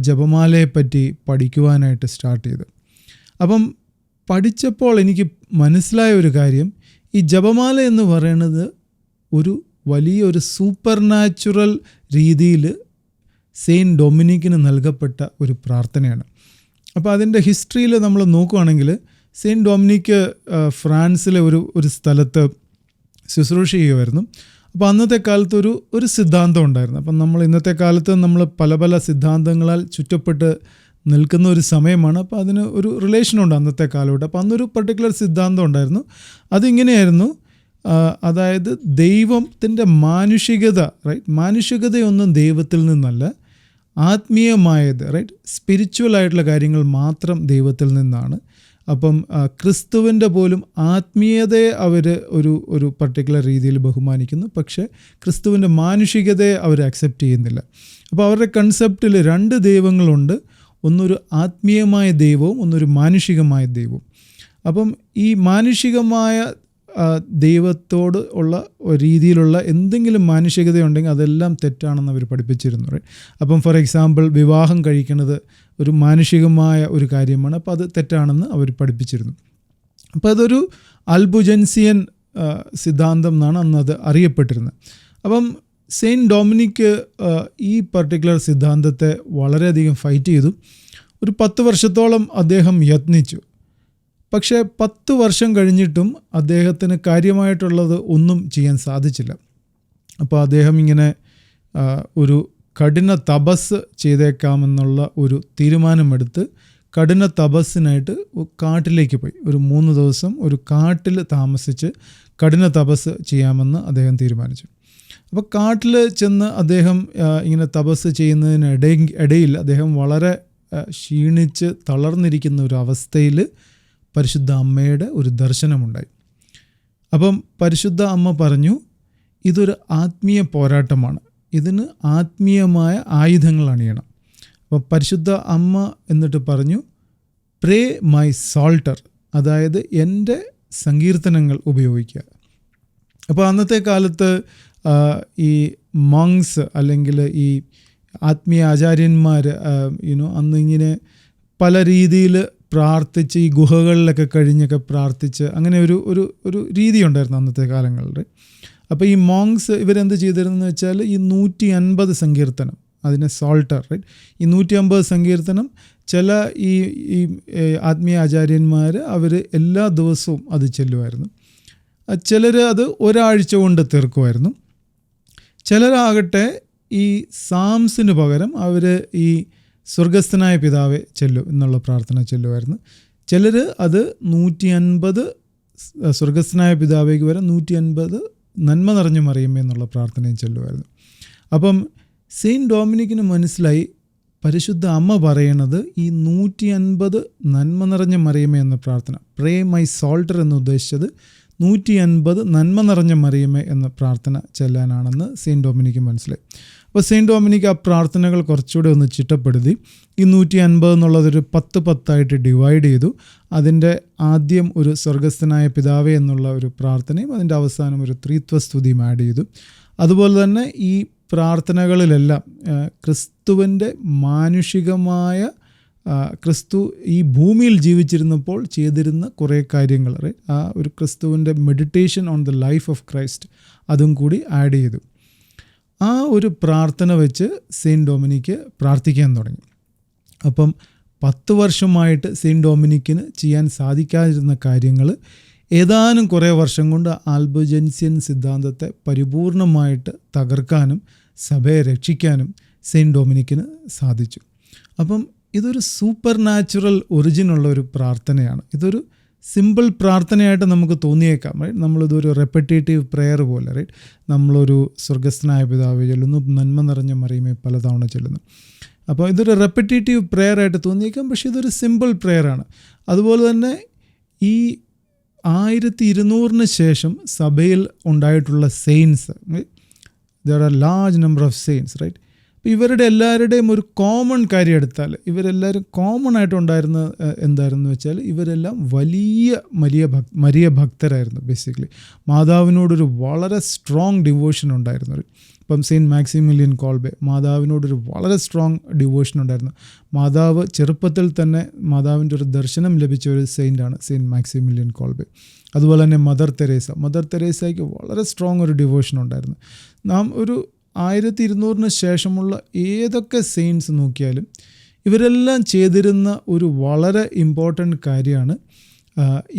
ജപമാലയെപ്പറ്റി പഠിക്കുവാനായിട്ട് സ്റ്റാർട്ട് ചെയ്തു. അപ്പം പഠിച്ചപ്പോൾ എനിക്ക് മനസ്സിലായ ഒരു കാര്യം, ഈ ജപമാല എന്ന് പറയുന്നത് ഒരു വലിയൊരു സൂപ്പർ നാച്ചുറൽ രീതിയിൽ സെയിൻറ്റ് ഡൊമിനിക്കിന് നൽകപ്പെട്ട ഒരു പ്രാർത്ഥനയാണ്. അപ്പോൾ അതിൻ്റെ ഹിസ്റ്ററിയിൽ നമ്മൾ നോക്കുകയാണെങ്കിൽ സെയിൻറ്റ് ഡൊമിനിക്ക് ഫ്രാൻസിലെ ഒരു സ്ഥലത്ത് ശുശ്രൂഷ ചെയ്യുമായിരുന്നു. അപ്പോൾ അന്നത്തെ കാലത്ത് ഒരു സിദ്ധാന്തം ഉണ്ടായിരുന്നു. അപ്പം ഇന്നത്തെ കാലത്ത് നമ്മൾ പല സിദ്ധാന്തങ്ങളാൽ ചുറ്റപ്പെട്ട് നിൽക്കുന്ന ഒരു സമയമാണ്. അപ്പോൾ അതിന് ഒരു റിലേഷനുണ്ട് അന്നത്തെ കാലമായിട്ട്. അപ്പോൾ അന്നൊരു പർട്ടിക്കുലർ സിദ്ധാന്തം ഉണ്ടായിരുന്നു. അതിങ്ങനെയായിരുന്നു, അതായത് ദൈവത്തിൻ്റെ മാനുഷികത, റൈറ്റ്? മാനുഷികതയൊന്നും ദൈവത്തിൽ നിന്നല്ല, ആത്മീയമായത്, റൈറ്റ്? സ്പിരിച്വൽ ആയിട്ടുള്ള കാര്യങ്ങൾ മാത്രം ദൈവത്തിൽ നിന്നാണ്. അപ്പം ക്രിസ്തുവിൻ്റെ പോലും ആത്മീയതയെ അവർ ഒരു പർട്ടിക്കുലർ രീതിയിൽ ബഹുമാനിക്കുന്നു, പക്ഷേ ക്രിസ്തുവിൻ്റെ മാനുഷികതയെ അവർ അക്സെപ്റ്റ് ചെയ്യുന്നില്ല. അപ്പോൾ അവരുടെ കൺസെപ്റ്റിൽ 2 ദൈവങ്ങളുണ്ട്, ഒന്നൊരു ആത്മീയമായ ദൈവവും ഒന്നൊരു മാനുഷികമായ ദൈവവും. അപ്പം ഈ മാനുഷികമായ ദൈവത്തോട് ഉള്ള രീതിയിലുള്ള എന്തെങ്കിലും മാനുഷികതയുണ്ടെങ്കിൽ അതെല്ലാം തെറ്റാണെന്ന് അവർ പഠിപ്പിച്ചിരുന്നു. അപ്പം ഫോർ എക്സാമ്പിൾ വിവാഹം കഴിക്കുന്നത് ഒരു മാനുഷികമായ ഒരു കാര്യമാണ്, അപ്പോൾ അത് തെറ്റാണെന്ന് അവർ പഠിപ്പിച്ചിരുന്നു. അപ്പോൾ അതൊരു അൽബുജൻസിയൻ സിദ്ധാന്തം എന്നാണ് അന്ന് അത് അറിയപ്പെട്ടിരുന്നത്. അപ്പം സെയിൻറ്റ് ഡൊമിനിക്ക് ഈ പർട്ടിക്കുലർ സിദ്ധാന്തത്തെ വളരെയധികം ഫൈറ്റ് ചെയ്തു. ഒരു 10 വർഷത്തോളം അദ്ദേഹം യത്നിച്ചു. പക്ഷേ 10 വർഷം കഴിഞ്ഞിട്ടും അദ്ദേഹത്തിന് കാര്യമായിട്ടുള്ളത് ഒന്നും ചെയ്യാൻ സാധിച്ചില്ല. അപ്പോൾ അദ്ദേഹം ഇങ്ങനെ ഒരു കഠിന തപസ് ചെയ്തേക്കാമെന്നുള്ള ഒരു തീരുമാനമെടുത്ത് കഠിന തപസ്സിനായിട്ട് കാട്ടിലേക്ക് പോയി. ഒരു 3 ദിവസം ഒരു കാട്ടിൽ താമസിച്ച് കഠിന തപസ് ചെയ്യാമെന്ന് അദ്ദേഹം തീരുമാനിച്ചു. അപ്പോൾ കാട്ടിൽ ചെന്ന് അദ്ദേഹം ഇങ്ങനെ തപസ് ചെയ്യുന്നതിനിടയിൽ അദ്ദേഹം വളരെ ക്ഷീണിച്ച് തളർന്നിരിക്കുന്ന ഒരു അവസ്ഥയിൽ പരിശുദ്ധ അമ്മയുടെ ഒരു ദർശനമുണ്ടായി. അപ്പം പരിശുദ്ധ അമ്മ പറഞ്ഞു, ഇതൊരു ആത്മീയ പോരാട്ടമാണ്, ഇതിന് ആത്മീയമായ ആയുധങ്ങൾ അണിയണം. അപ്പോൾ പരിശുദ്ധ അമ്മ എന്നിട്ട് പറഞ്ഞു, പ്രേ മൈ സോൾട്ടർ, അതായത് എൻ്റെ സങ്കീർത്തനങ്ങൾ ഉപയോഗിക്കുക. അപ്പോൾ അന്നത്തെ കാലത്ത് ഈ മങ്സ് അല്ലെങ്കിൽ ഈ ആത്മീയ ആചാര്യന്മാർ അന്ന് ഇങ്ങനെ പല രീതിയിൽ പ്രാർത്ഥിച്ച് ഈ ഗുഹകളിലൊക്കെ കഴിഞ്ഞൊക്കെ പ്രാർത്ഥിച്ച് അങ്ങനെ ഒരു രീതി ഉണ്ടായിരുന്നു അന്നത്തെ കാലങ്ങളിൽ. അപ്പോൾ ഈ മോങ്സ് ഇവരെന്ത് ചെയ്തിരുന്നെന്ന് വെച്ചാൽ ഈ 150 സങ്കീർത്തനം, അതിനെ സോൾട്ടർ, റൈറ്റ്, ഈ 150 സങ്കീർത്തനം ചില ഈ ആത്മീയ ആചാര്യന്മാർ അവർ എല്ലാ ദിവസവും അത് ചെല്ലുമായിരുന്നു. ചിലർ അത് ഒരാഴ്ച കൊണ്ട് തീർക്കുമായിരുന്നു. ചിലരാകട്ടെ ഈ സാംസിന് പകരം അവർ ഈ സ്വർഗസ്ഥനായ പിതാവെ ചെല്ലു എന്നുള്ള പ്രാർത്ഥന ചെല്ലുമായിരുന്നു. ചിലർ അത് 150 സ്വർഗസ്ഥനായ പിതാവേക്ക് വരെ 150 നന്മ നിറഞ്ഞു മറിയമേ എന്നുള്ള പ്രാർത്ഥനയും ചെല്ലുമായിരുന്നു. അപ്പം സെയിൻറ്റ് ഡൊമിനിക്കിന് മനസ്സിലായി പരിശുദ്ധ അമ്മ പറയണത് ഈ 150 നന്മ നിറഞ്ഞ മറിയമേ എന്ന പ്രാർത്ഥന, പ്രേ മൈ സോൾട്ടർ എന്ന് ഉദ്ദേശിച്ചത് 150 നന്മ നിറഞ്ഞ മറിയമേ എന്ന പ്രാർത്ഥന ചെല്ലാനാണെന്ന് സെയിൻറ്റ് ഡൊമിനിക്ക് മനസ്സിലായി. അപ്പോൾ സെയിൻറ്റ് ഡൊമിനിക്ക് ആ പ്രാർത്ഥനകൾ കുറച്ചുകൂടെ ഒന്ന് ചിട്ടപ്പെടുത്തി ഈ 150 എന്നുള്ളതൊരു 10 ഡിവൈഡ് ചെയ്തു. അതിൻ്റെ ആദ്യം ഒരു സ്വർഗസ്ഥനായ പിതാവേ എന്നുള്ള ഒരു പ്രാർത്ഥനയും അതിൻ്റെ അവസാനം ഒരു ത്രിത്വസ്തുതിയും ആഡ് ചെയ്തു. അതുപോലെ തന്നെ ഈ പ്രാർത്ഥനകളിലെല്ലാം ക്രിസ്തുവിൻ്റെ മാനുഷികമായ ക്രിസ്തു ഈ ഭൂമിയിൽ ജീവിച്ചിരുന്നപ്പോൾ ചെയ്തിരുന്ന കുറേ കാര്യങ്ങൾ, ആ ഒരു ക്രിസ്തുവിൻ്റെ meditation on the life of Christ അതും കൂടി ആഡ് ചെയ്തു. ആ ഒരു പ്രാർത്ഥന വെച്ച് സെയിൻറ്റ് ഡൊമിനിക്ക് പ്രാർത്ഥിക്കാൻ തുടങ്ങി. അപ്പം 10 വർഷമായിട്ട് സെയിൻറ്റ് ഡൊമിനിക്കിന് ചെയ്യാൻ സാധിക്കാതിരുന്ന കാര്യങ്ങൾ ഏതാനും കുറേ വർഷം കൊണ്ട് ആൽബജൻസ്യൻ സിദ്ധാന്തത്തെ പരിപൂർണമായിട്ട് തകർക്കാനും സഭയെ രക്ഷിക്കാനും സെയിൻറ്റ് ഡൊമിനിക്കിന് സാധിച്ചു. അപ്പം ഇതൊരു സൂപ്പർ നാച്ചുറൽ ഒറിജിനുള്ള ഒരു പ്രാർത്ഥനയാണ്. ഇതൊരു സിമ്പിൾ പ്രാർത്ഥനയായിട്ട് നമുക്ക് തോന്നിയേക്കാം, റൈറ്റ്. നമ്മളിതൊരു റെപ്പറ്റേറ്റീവ് പ്രെയർ പോലെ, റൈറ്റ്. നമ്മളൊരു സ്വർഗസ്ഥനായ പിതാവേ ചൊല്ലുന്നു, നന്മ നിറഞ്ഞ മറിയമേ പലതവണ ചൊല്ലുന്നു. അപ്പോൾ ഇതൊരു റെപ്പറ്റേറ്റീവ് പ്രെയർ ആയിട്ട് തോന്നിയേക്കാം, പക്ഷേ ഇതൊരു സിമ്പിൾ പ്രെയറാണ്. അതുപോലെ തന്നെ ഈ 1200 ശേഷം സഭയിൽ ഉണ്ടായിട്ടുള്ള saints, there are large number of saints, right. അപ്പോൾ ഇവരുടെ എല്ലാവരുടെയും ഒരു കോമൺ കാര്യം എടുത്താൽ ഇവരെല്ലാവരും കോമൺ ആയിട്ടുണ്ടായിരുന്ന എന്തായിരുന്നു വെച്ചാൽ ഇവരെല്ലാം വലിയ ഭക്തരായിരുന്നു. ബേസിക്കലി മാതാവിനോടൊരു വളരെ സ്ട്രോങ് ഡിവോഷൻ ഉണ്ടായിരുന്നു. ഇപ്പം സെയിൻറ്റ് മാക്സിമിലിയൻ കോൾബെ മാതാവിനോടൊരു വളരെ സ്ട്രോങ് ഡിവോഷൻ ഉണ്ടായിരുന്നു. മാതാവ് ചെറുപ്പത്തിൽ തന്നെ മാതാവിൻ്റെ ഒരു ദർശനം ലഭിച്ച ഒരു സെയിൻ്റാണ് സെയിൻറ്റ് മാക്സിമിലിയൻ കോൾബെ. അതുപോലെ തന്നെ മദർ തെരേസയ്ക്ക് വളരെ സ്ട്രോങ് ഒരു ഡിവോഷൻ ഉണ്ടായിരുന്നു. നാം ഒരു 1200 ശേഷമുള്ള ഏതൊക്കെ സെയിൻസ് നോക്കിയാലും ഇവരെല്ലാം ചെയ്തിരുന്ന ഒരു വളരെ ഇമ്പോർട്ടൻ്റ് കാര്യമാണ്,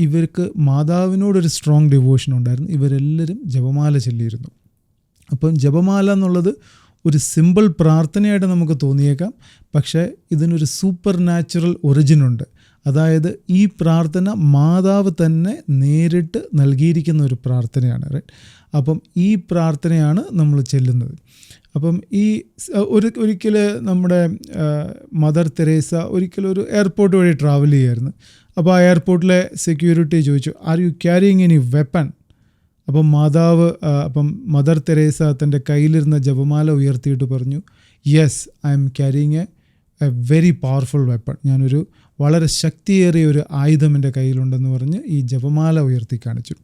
ഇവർക്ക് മാതാവിനോടൊരു സ്ട്രോങ് ഡിവോഷൻ ഉണ്ടായിരുന്നു. ഇവരെല്ലാവരും ജപമാല ചൊല്ലിയിരുന്നു. അപ്പം ജപമാല എന്നുള്ളത് ഒരു സിമ്പിൾ പ്രാർത്ഥനയായിട്ട് നമുക്ക് തോന്നിയേക്കാം, പക്ഷേ ഇതിനൊരു സൂപ്പർ നാച്ചുറൽ ഒറിജിനുണ്ട്. അതായത് ഈ പ്രാർത്ഥന മാതാവ് തന്നെ നേരിട്ട് നൽകിയിരിക്കുന്ന ഒരു പ്രാർത്ഥനയാണ്, റൈറ്റ്. അപ്പം ഈ പ്രാർത്ഥനയാണ് നമ്മൾ ചെല്ലുന്നത്. അപ്പം ഈ ഒരിക്കൽ നമ്മുടെ മദർ തെരേസ ഒരിക്കലൊരു എയർപോർട്ട് വഴി ട്രാവൽ ചെയ്യുമായിരുന്നു. അപ്പോൾ ആ എയർപോർട്ടിലെ സെക്യൂരിറ്റി ചോദിച്ചു, are you carrying any weapon? അപ്പം മദർ തെരേസ തൻ്റെ കയ്യിലിരുന്ന ജപമാല ഉയർത്തിയിട്ട് പറഞ്ഞു, yes, I M carrying A very powerful weapon. ഞാനൊരു വളരെ ശക്തിയേറിയ ഒരു ആയുധം എൻ്റെ കയ്യിലുണ്ടെന്ന് പറഞ്ഞ് ഈ ജപമാല ഉയർത്തി കാണിച്ചു.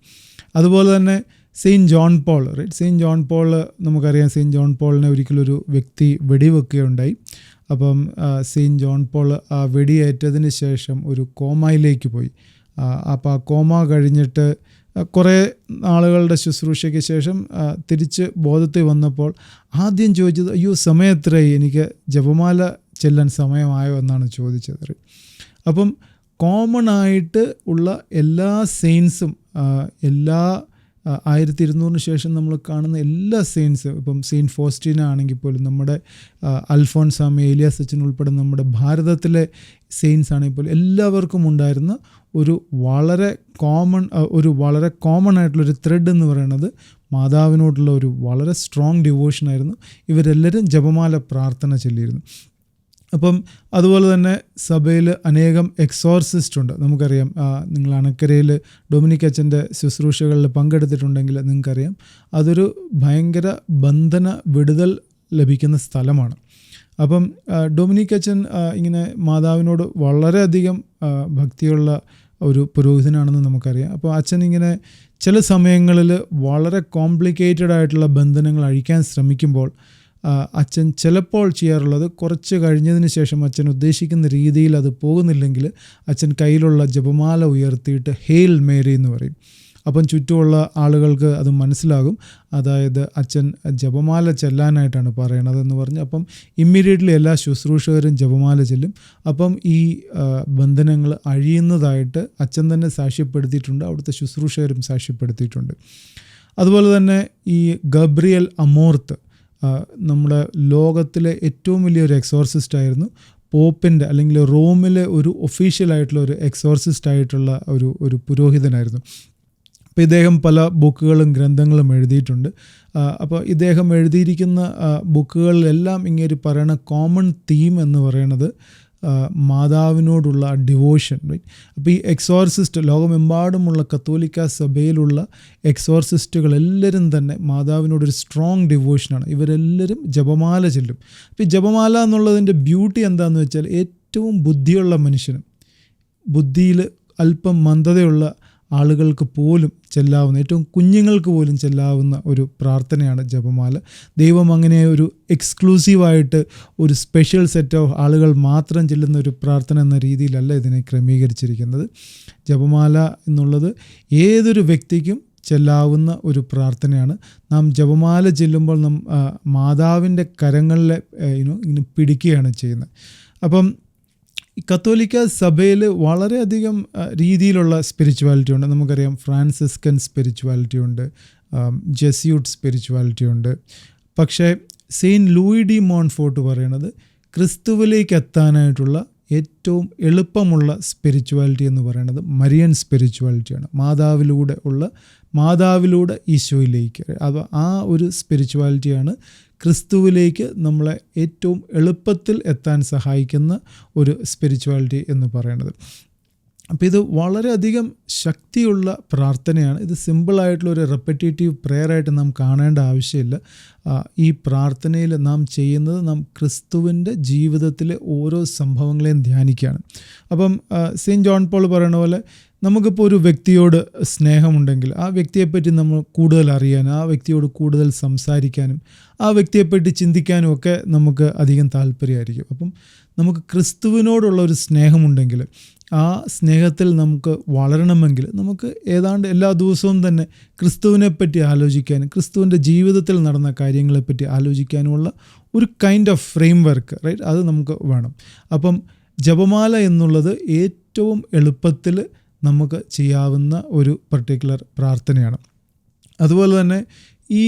അതുപോലെ തന്നെ saint John Paul, right. Saint John Paul നമുക്കറിയാം, സെയിൻറ്റ് ജോൺ പോളിനെ ഒരിക്കലൊരു വ്യക്തി വെടിവെക്കുകയുണ്ടായി. അപ്പം സെയിൻറ്റ് ജോൺ പോൾ ആ വെടിയേറ്റതിന് ശേഷം ഒരു കോമയിലേക്ക് പോയി. അപ്പോൾ ആ കോമ കഴിഞ്ഞിട്ട് കുറേ നാളുകളുടെ ശുശ്രൂഷയ്ക്ക് ശേഷം തിരിച്ച് ബോധത്തിൽ വന്നപ്പോൾ ആദ്യം ചോദിച്ചത്, അയ്യോ സമയത്രയായി, എനിക്ക് ജപമാല ചെല്ലാൻ സമയമായോ എന്നാണ് ചോദിച്ചത്. അപ്പം കോമൺ ആയിട്ട് ഉള്ള എല്ലാ സെയിൻസും എല്ലാ 1200 ശേഷം നമ്മൾ കാണുന്ന എല്ലാ സെയിൻസും, ഇപ്പം സെയിൻറ്റ് ഫോസ്റ്റീന ആണെങ്കിൽ പോലും, നമ്മുടെ അൽഫോൻസാമ, ഏലിയാസ് അച്ഛൻ ഉൾപ്പെടെ നമ്മുടെ ഭാരതത്തിലെ സെയിൻസ് ആണെങ്കിൽ പോലും എല്ലാവർക്കും ഉണ്ടായിരുന്ന ഒരു വളരെ കോമൺ ആയിട്ടുള്ളൊരു ത്രെഡ് എന്ന് പറയുന്നത് മാതാവിനോടുള്ള ഒരു വളരെ സ്ട്രോങ് ഡിവോഷനായിരുന്നു. ഇവരെല്ലാവരും ജപമാല പ്രാർത്ഥന ചൊല്ലിയിരുന്നു. അപ്പം അതുപോലെ തന്നെ സഭയിൽ അനേകം എക്സോർസിസ്റ്റ് ഉണ്ട്. നമുക്കറിയാം, നിങ്ങൾ അണക്കരയിൽ ഡൊമിനിക് അച്ഛൻ്റെ ശുശ്രൂഷകളിൽ പങ്കെടുത്തിട്ടുണ്ടെങ്കിൽ നിങ്ങൾക്കറിയാം, അതൊരു ഭയങ്കര ബന്ധന വിടുതൽ ലഭിക്കുന്ന സ്ഥലമാണ്. അപ്പം ഡൊമിനിക് അച്ഛൻ ഇങ്ങനെ മാതാവിനോട് വളരെയധികം ഭക്തിയുള്ള ഒരു പുരോഹിതനാണെന്ന് നമുക്കറിയാം. അപ്പോൾ അച്ഛൻ ഇങ്ങനെ ചില സമയങ്ങളിൽ വളരെ കോംപ്ലിക്കേറ്റഡ് ആയിട്ടുള്ള ബന്ധനങ്ങൾ അഴിക്കാൻ ശ്രമിക്കുമ്പോൾ അച്ഛൻ ചിലപ്പോൾ ചെയ്യാറുള്ളത്, കുറച്ച് കഴിഞ്ഞതിന് ശേഷം അച്ഛൻ ഉദ്ദേശിക്കുന്ന രീതിയിൽ അത് പോകുന്നില്ലെങ്കിൽ അച്ഛൻ കയ്യിലുള്ള ജപമാല ഉയർത്തിയിട്ട് ഹെയിൽ മേരി എന്ന് പറയും. അപ്പം ചുറ്റുമുള്ള ആളുകൾക്ക് അത് മനസ്സിലാകും, അതായത് അച്ഛൻ ജപമാല ചെല്ലാനായിട്ടാണ് പറയണതെന്ന് പറഞ്ഞ്. അപ്പം ഇമ്മീഡിയറ്റ്ലി എല്ലാ ശുശ്രൂഷകരും ജപമാല ചെല്ലും. അപ്പം ഈ ബന്ധനങ്ങൾ അഴിയുന്നതായിട്ട് അച്ഛൻ തന്നെ സാക്ഷ്യപ്പെടുത്തിയിട്ടുണ്ട്, അവിടുത്തെ ശുശ്രൂഷകരും സാക്ഷ്യപ്പെടുത്തിയിട്ടുണ്ട്. അതുപോലെ തന്നെ ഈ ഗബ്രിയൽ അമോർത്ത് നമ്മുടെ ലോകത്തിലെ ഏറ്റവും വലിയൊരു എക്സോർസിസ്റ്റ് ആയിരുന്നു. പോപ്പിൻ്റെ അല്ലെങ്കിൽ റോമിലെ ഒരു ഒഫീഷ്യലായിട്ടുള്ള ഒരു എക്സോർസിസ്റ്റ് ആയിട്ടുള്ള ഒരു പുരോഹിതനായിരുന്നു. അപ്പോൾ ഇദ്ദേഹം പല ബുക്കുകളും ഗ്രന്ഥങ്ങളും എഴുതിയിട്ടുണ്ട്. അപ്പോൾ ഇദ്ദേഹം എഴുതിയിരിക്കുന്ന ബുക്കുകളിലെല്ലാം ഇങ്ങനെ പറയുന്ന കോമൺ തീം എന്ന് പറയുന്നത് മാതാവിനോടുള്ള ഡിവോഷൻ. അപ്പോൾ ഈ എക്സോർസിസ്റ്റ്, ലോകമെമ്പാടുമുള്ള കത്തോലിക്ക സഭയിലുള്ള എക്സോർസിസ്റ്റുകളെല്ലാവരും തന്നെ മാതാവിനോടൊരു സ്ട്രോങ് ഡിവോഷനാണ്. ഇവരെല്ലാവരും ജപമാല ചെല്ലും. അപ്പോൾ ഈ ജപമാല എന്നുള്ളതിൻ്റെ ബ്യൂട്ടി എന്താണെന്ന് വെച്ചാൽ, ഏറ്റവും ബുദ്ധിയുള്ള മനുഷ്യനും ബുദ്ധിയിൽ അല്പം മന്ദതയുള്ള ആളുകൾക്ക് പോലും ചെല്ലാവുന്ന, ഏറ്റവും കുഞ്ഞുങ്ങൾക്ക് പോലും ചെല്ലാവുന്ന ഒരു പ്രാർത്ഥനയാണ് ജപമാല. ദൈവം അങ്ങനെ ഒരു എക്സ്ക്ലൂസീവായിട്ട് ഒരു സ്പെഷ്യൽ സെറ്റ് ഓഫ് ആളുകൾ മാത്രം ചെല്ലുന്ന ഒരു പ്രാർത്ഥന എന്ന രീതിയിലല്ല ഇതിനെ ക്രമീകരിച്ചിരിക്കുന്നത്. ജപമാല എന്നുള്ളത് ഏതൊരു വ്യക്തിക്കും ചെല്ലാവുന്ന ഒരു പ്രാർത്ഥനയാണ്. നാം ജപമാല ചെല്ലുമ്പോൾ മാതാവിൻ്റെ കരങ്ങളിലെ ഇങ്ങനെ പിടിക്കുകയാണ് ചെയ്യുന്നത്. അപ്പം കത്തോലിക്ക സഭയിൽ വളരെയധികം രീതിയിലുള്ള സ്പിരിച്വാലിറ്റി ഉണ്ട്. നമുക്കറിയാം, ഫ്രാൻസിസ്കൻ സ്പിരിച്വാലിറ്റി ഉണ്ട്, ജെസ്യൂട്ട് സ്പിരിച്വാലിറ്റി ഉണ്ട്. പക്ഷേ സെയിൻറ്റ് ലൂയി ഡി മോൺഫോർട്ട് പറയണത് ക്രിസ്തുവിലേക്ക് എത്താനായിട്ടുള്ള ഏറ്റവും എളുപ്പമുള്ള സ്പിരിച്വാലിറ്റി എന്ന് പറയുന്നത് മരിയൻ സ്പിരിച്വാലിറ്റിയാണ്. മാതാവിലൂടെ ഈശോയിലേക്ക്, അത് ആ ഒരു സ്പിരിച്വാലിറ്റിയാണ് ക്രിസ്തുവിലേക്ക് നമ്മളെ ഏറ്റവും എളുപ്പത്തിൽ എത്താൻ സഹായിക്കുന്ന ഒരു സ്പിരിച്വാലിറ്റി എന്ന് പറയുന്നത്. അപ്പോൾ ഇത് വളരെയധികം ശക്തിയുള്ള പ്രാർത്ഥനയാണ്. ഇത് സിമ്പിളായിട്ടുള്ളൊരു റെപ്പറ്റേറ്റീവ് പ്രെയറായിട്ട് നാം കാണേണ്ട ആവശ്യമില്ല. ഈ പ്രാർത്ഥനയിൽ നാം ചെയ്യുന്നത്, നാം ക്രിസ്തുവിൻ്റെ ജീവിതത്തിലെ ഓരോ സംഭവങ്ങളെയും ധ്യാനിക്കുകയാണ്. അപ്പം സെയിൻറ്റ് ജോൺ പോൾ പറയുന്ന പോലെ, നമുക്കിപ്പോൾ ഒരു വ്യക്തിയോട് സ്നേഹമുണ്ടെങ്കിൽ ആ വ്യക്തിയെപ്പറ്റി നമ്മൾ കൂടുതൽ അറിയാനും, ആ വ്യക്തിയോട് കൂടുതൽ സംസാരിക്കാനും, ആ വ്യക്തിയെപ്പറ്റി ചിന്തിക്കാനും ഒക്കെ നമുക്ക് അധികം താല്പര്യമായിരിക്കും. അപ്പം നമുക്ക് ക്രിസ്തുവിനോടുള്ള ഒരു സ്നേഹമുണ്ടെങ്കിൽ, ആ സ്നേഹത്തിൽ നമുക്ക് വളരണമെങ്കിൽ നമുക്ക് ഏതാണ്ട് എല്ലാ ദിവസവും തന്നെ ക്രിസ്തുവിനെപ്പറ്റി ആലോചിക്കാനും, ക്രിസ്തുവിൻ്റെ ജീവിതത്തിൽ നടന്ന കാര്യങ്ങളെപ്പറ്റി ആലോചിക്കാനുമുള്ള ഒരു kind of framework, right, അത് നമുക്ക് വേണം. അപ്പം ജപമാല എന്നുള്ളത് ഏറ്റവും എളുപ്പത്തിൽ നമുക്ക് ചെയ്യാവുന്ന ഒരു പർട്ടിക്കുലർ പ്രാർത്ഥനയാണ്. അതുപോലെ തന്നെ ഈ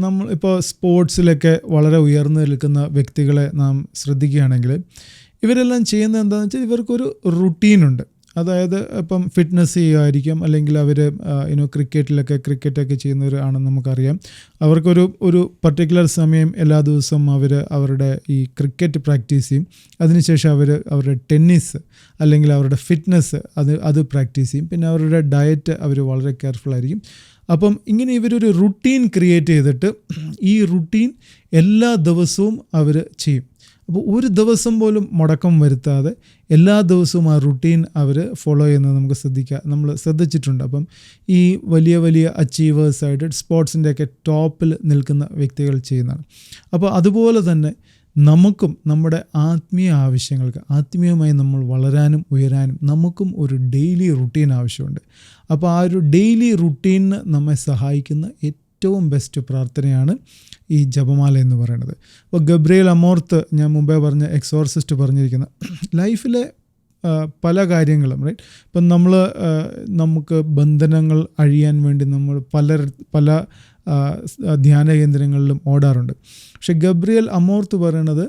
നമ്മൾ ഇപ്പോൾ സ്പോർട്സിലൊക്കെ വളരെ ഉയർന്നു നിൽക്കുന്ന വ്യക്തികളെ നാം ശ്രദ്ധിക്കുകയാണെങ്കിൽ, ഇവരെല്ലാം ചെയ്യുന്നത് എന്താണെന്ന് വെച്ചാൽ, ഇവർക്കൊരു റുട്ടീനുണ്ട്. അതായത് ഇപ്പം ഫിറ്റ്നസ് ചെയ്യുമായിരിക്കും, അല്ലെങ്കിൽ അവർ ക്രിക്കറ്റൊക്കെ ചെയ്യുന്നവരാണെന്ന് നമുക്കറിയാം. അവർക്കൊരു പർട്ടിക്കുലർ സമയം എല്ലാ ദിവസവും അവരുടെ ഈ ക്രിക്കറ്റ് പ്രാക്ടീസ് ചെയ്യും. അതിനുശേഷം അവരുടെ ടെന്നീസ് അല്ലെങ്കിൽ അവരുടെ ഫിറ്റ്നസ് അത് പ്രാക്ടീസ് ചെയ്യും. പിന്നെ അവരുടെ ഡയറ്റ് അവർ വളരെ കെയർഫുൾ ആയിരിക്കും. അപ്പം ഇങ്ങനെ ഇവരൊരു റുട്ടീൻ ക്രിയേറ്റ് ചെയ്തിട്ട് ഈ റുട്ടീൻ എല്ലാ ദിവസവും അവർ ചെയ്യും. അപ്പോൾ ഒരു ദിവസം പോലും മുടക്കം വരുത്താതെ എല്ലാ ദിവസവും ആ റുട്ടീൻ അവർ ഫോളോ ചെയ്യുന്നത് നമ്മൾ ശ്രദ്ധിച്ചിട്ടുണ്ട്. അപ്പം ഈ വലിയ വലിയ അച്ചീവേഴ്സായിട്ട് സ്പോർട്സിൻ്റെയൊക്കെ ടോപ്പിൽ നിൽക്കുന്ന വ്യക്തികൾ ചെയ്യുന്നതാണ്. അപ്പോൾ അതുപോലെ തന്നെ നമുക്കും നമ്മുടെ ആത്മീയ ആവശ്യങ്ങൾക്ക്, ആത്മീയമായി നമ്മൾ വളരാനും ഉയരാനും നമുക്കും ഒരു ഡെയിലി റുട്ടീൻ ആവശ്യമുണ്ട്. അപ്പോൾ ആ ഒരു ഡെയിലി റുട്ടീനിന് നമ്മെ സഹായിക്കുന്ന ഏറ്റവും ബെസ്റ്റ് പ്രാർത്ഥനയാണ് ഈ ജപമാല എന്ന് പറയുന്നത്. അപ്പോൾ ഗബ്രിയേൽ അമോർത്ത്, ഞാൻ മുമ്പേ പറഞ്ഞ എക്സോർസിസ്റ്റ് പറഞ്ഞിരിക്കുന്ന ലൈഫിലെ പല കാര്യങ്ങളും, റൈറ്റ്, ഇപ്പം നമുക്ക് ബന്ധനങ്ങൾ അഴിയാൻ വേണ്ടി നമ്മൾ പല ധ്യാന കേന്ദ്രങ്ങളിലും ഓടാറുണ്ട്. പക്ഷെ ഗബ്രിയേൽ അമോർത്ത് പറയണത്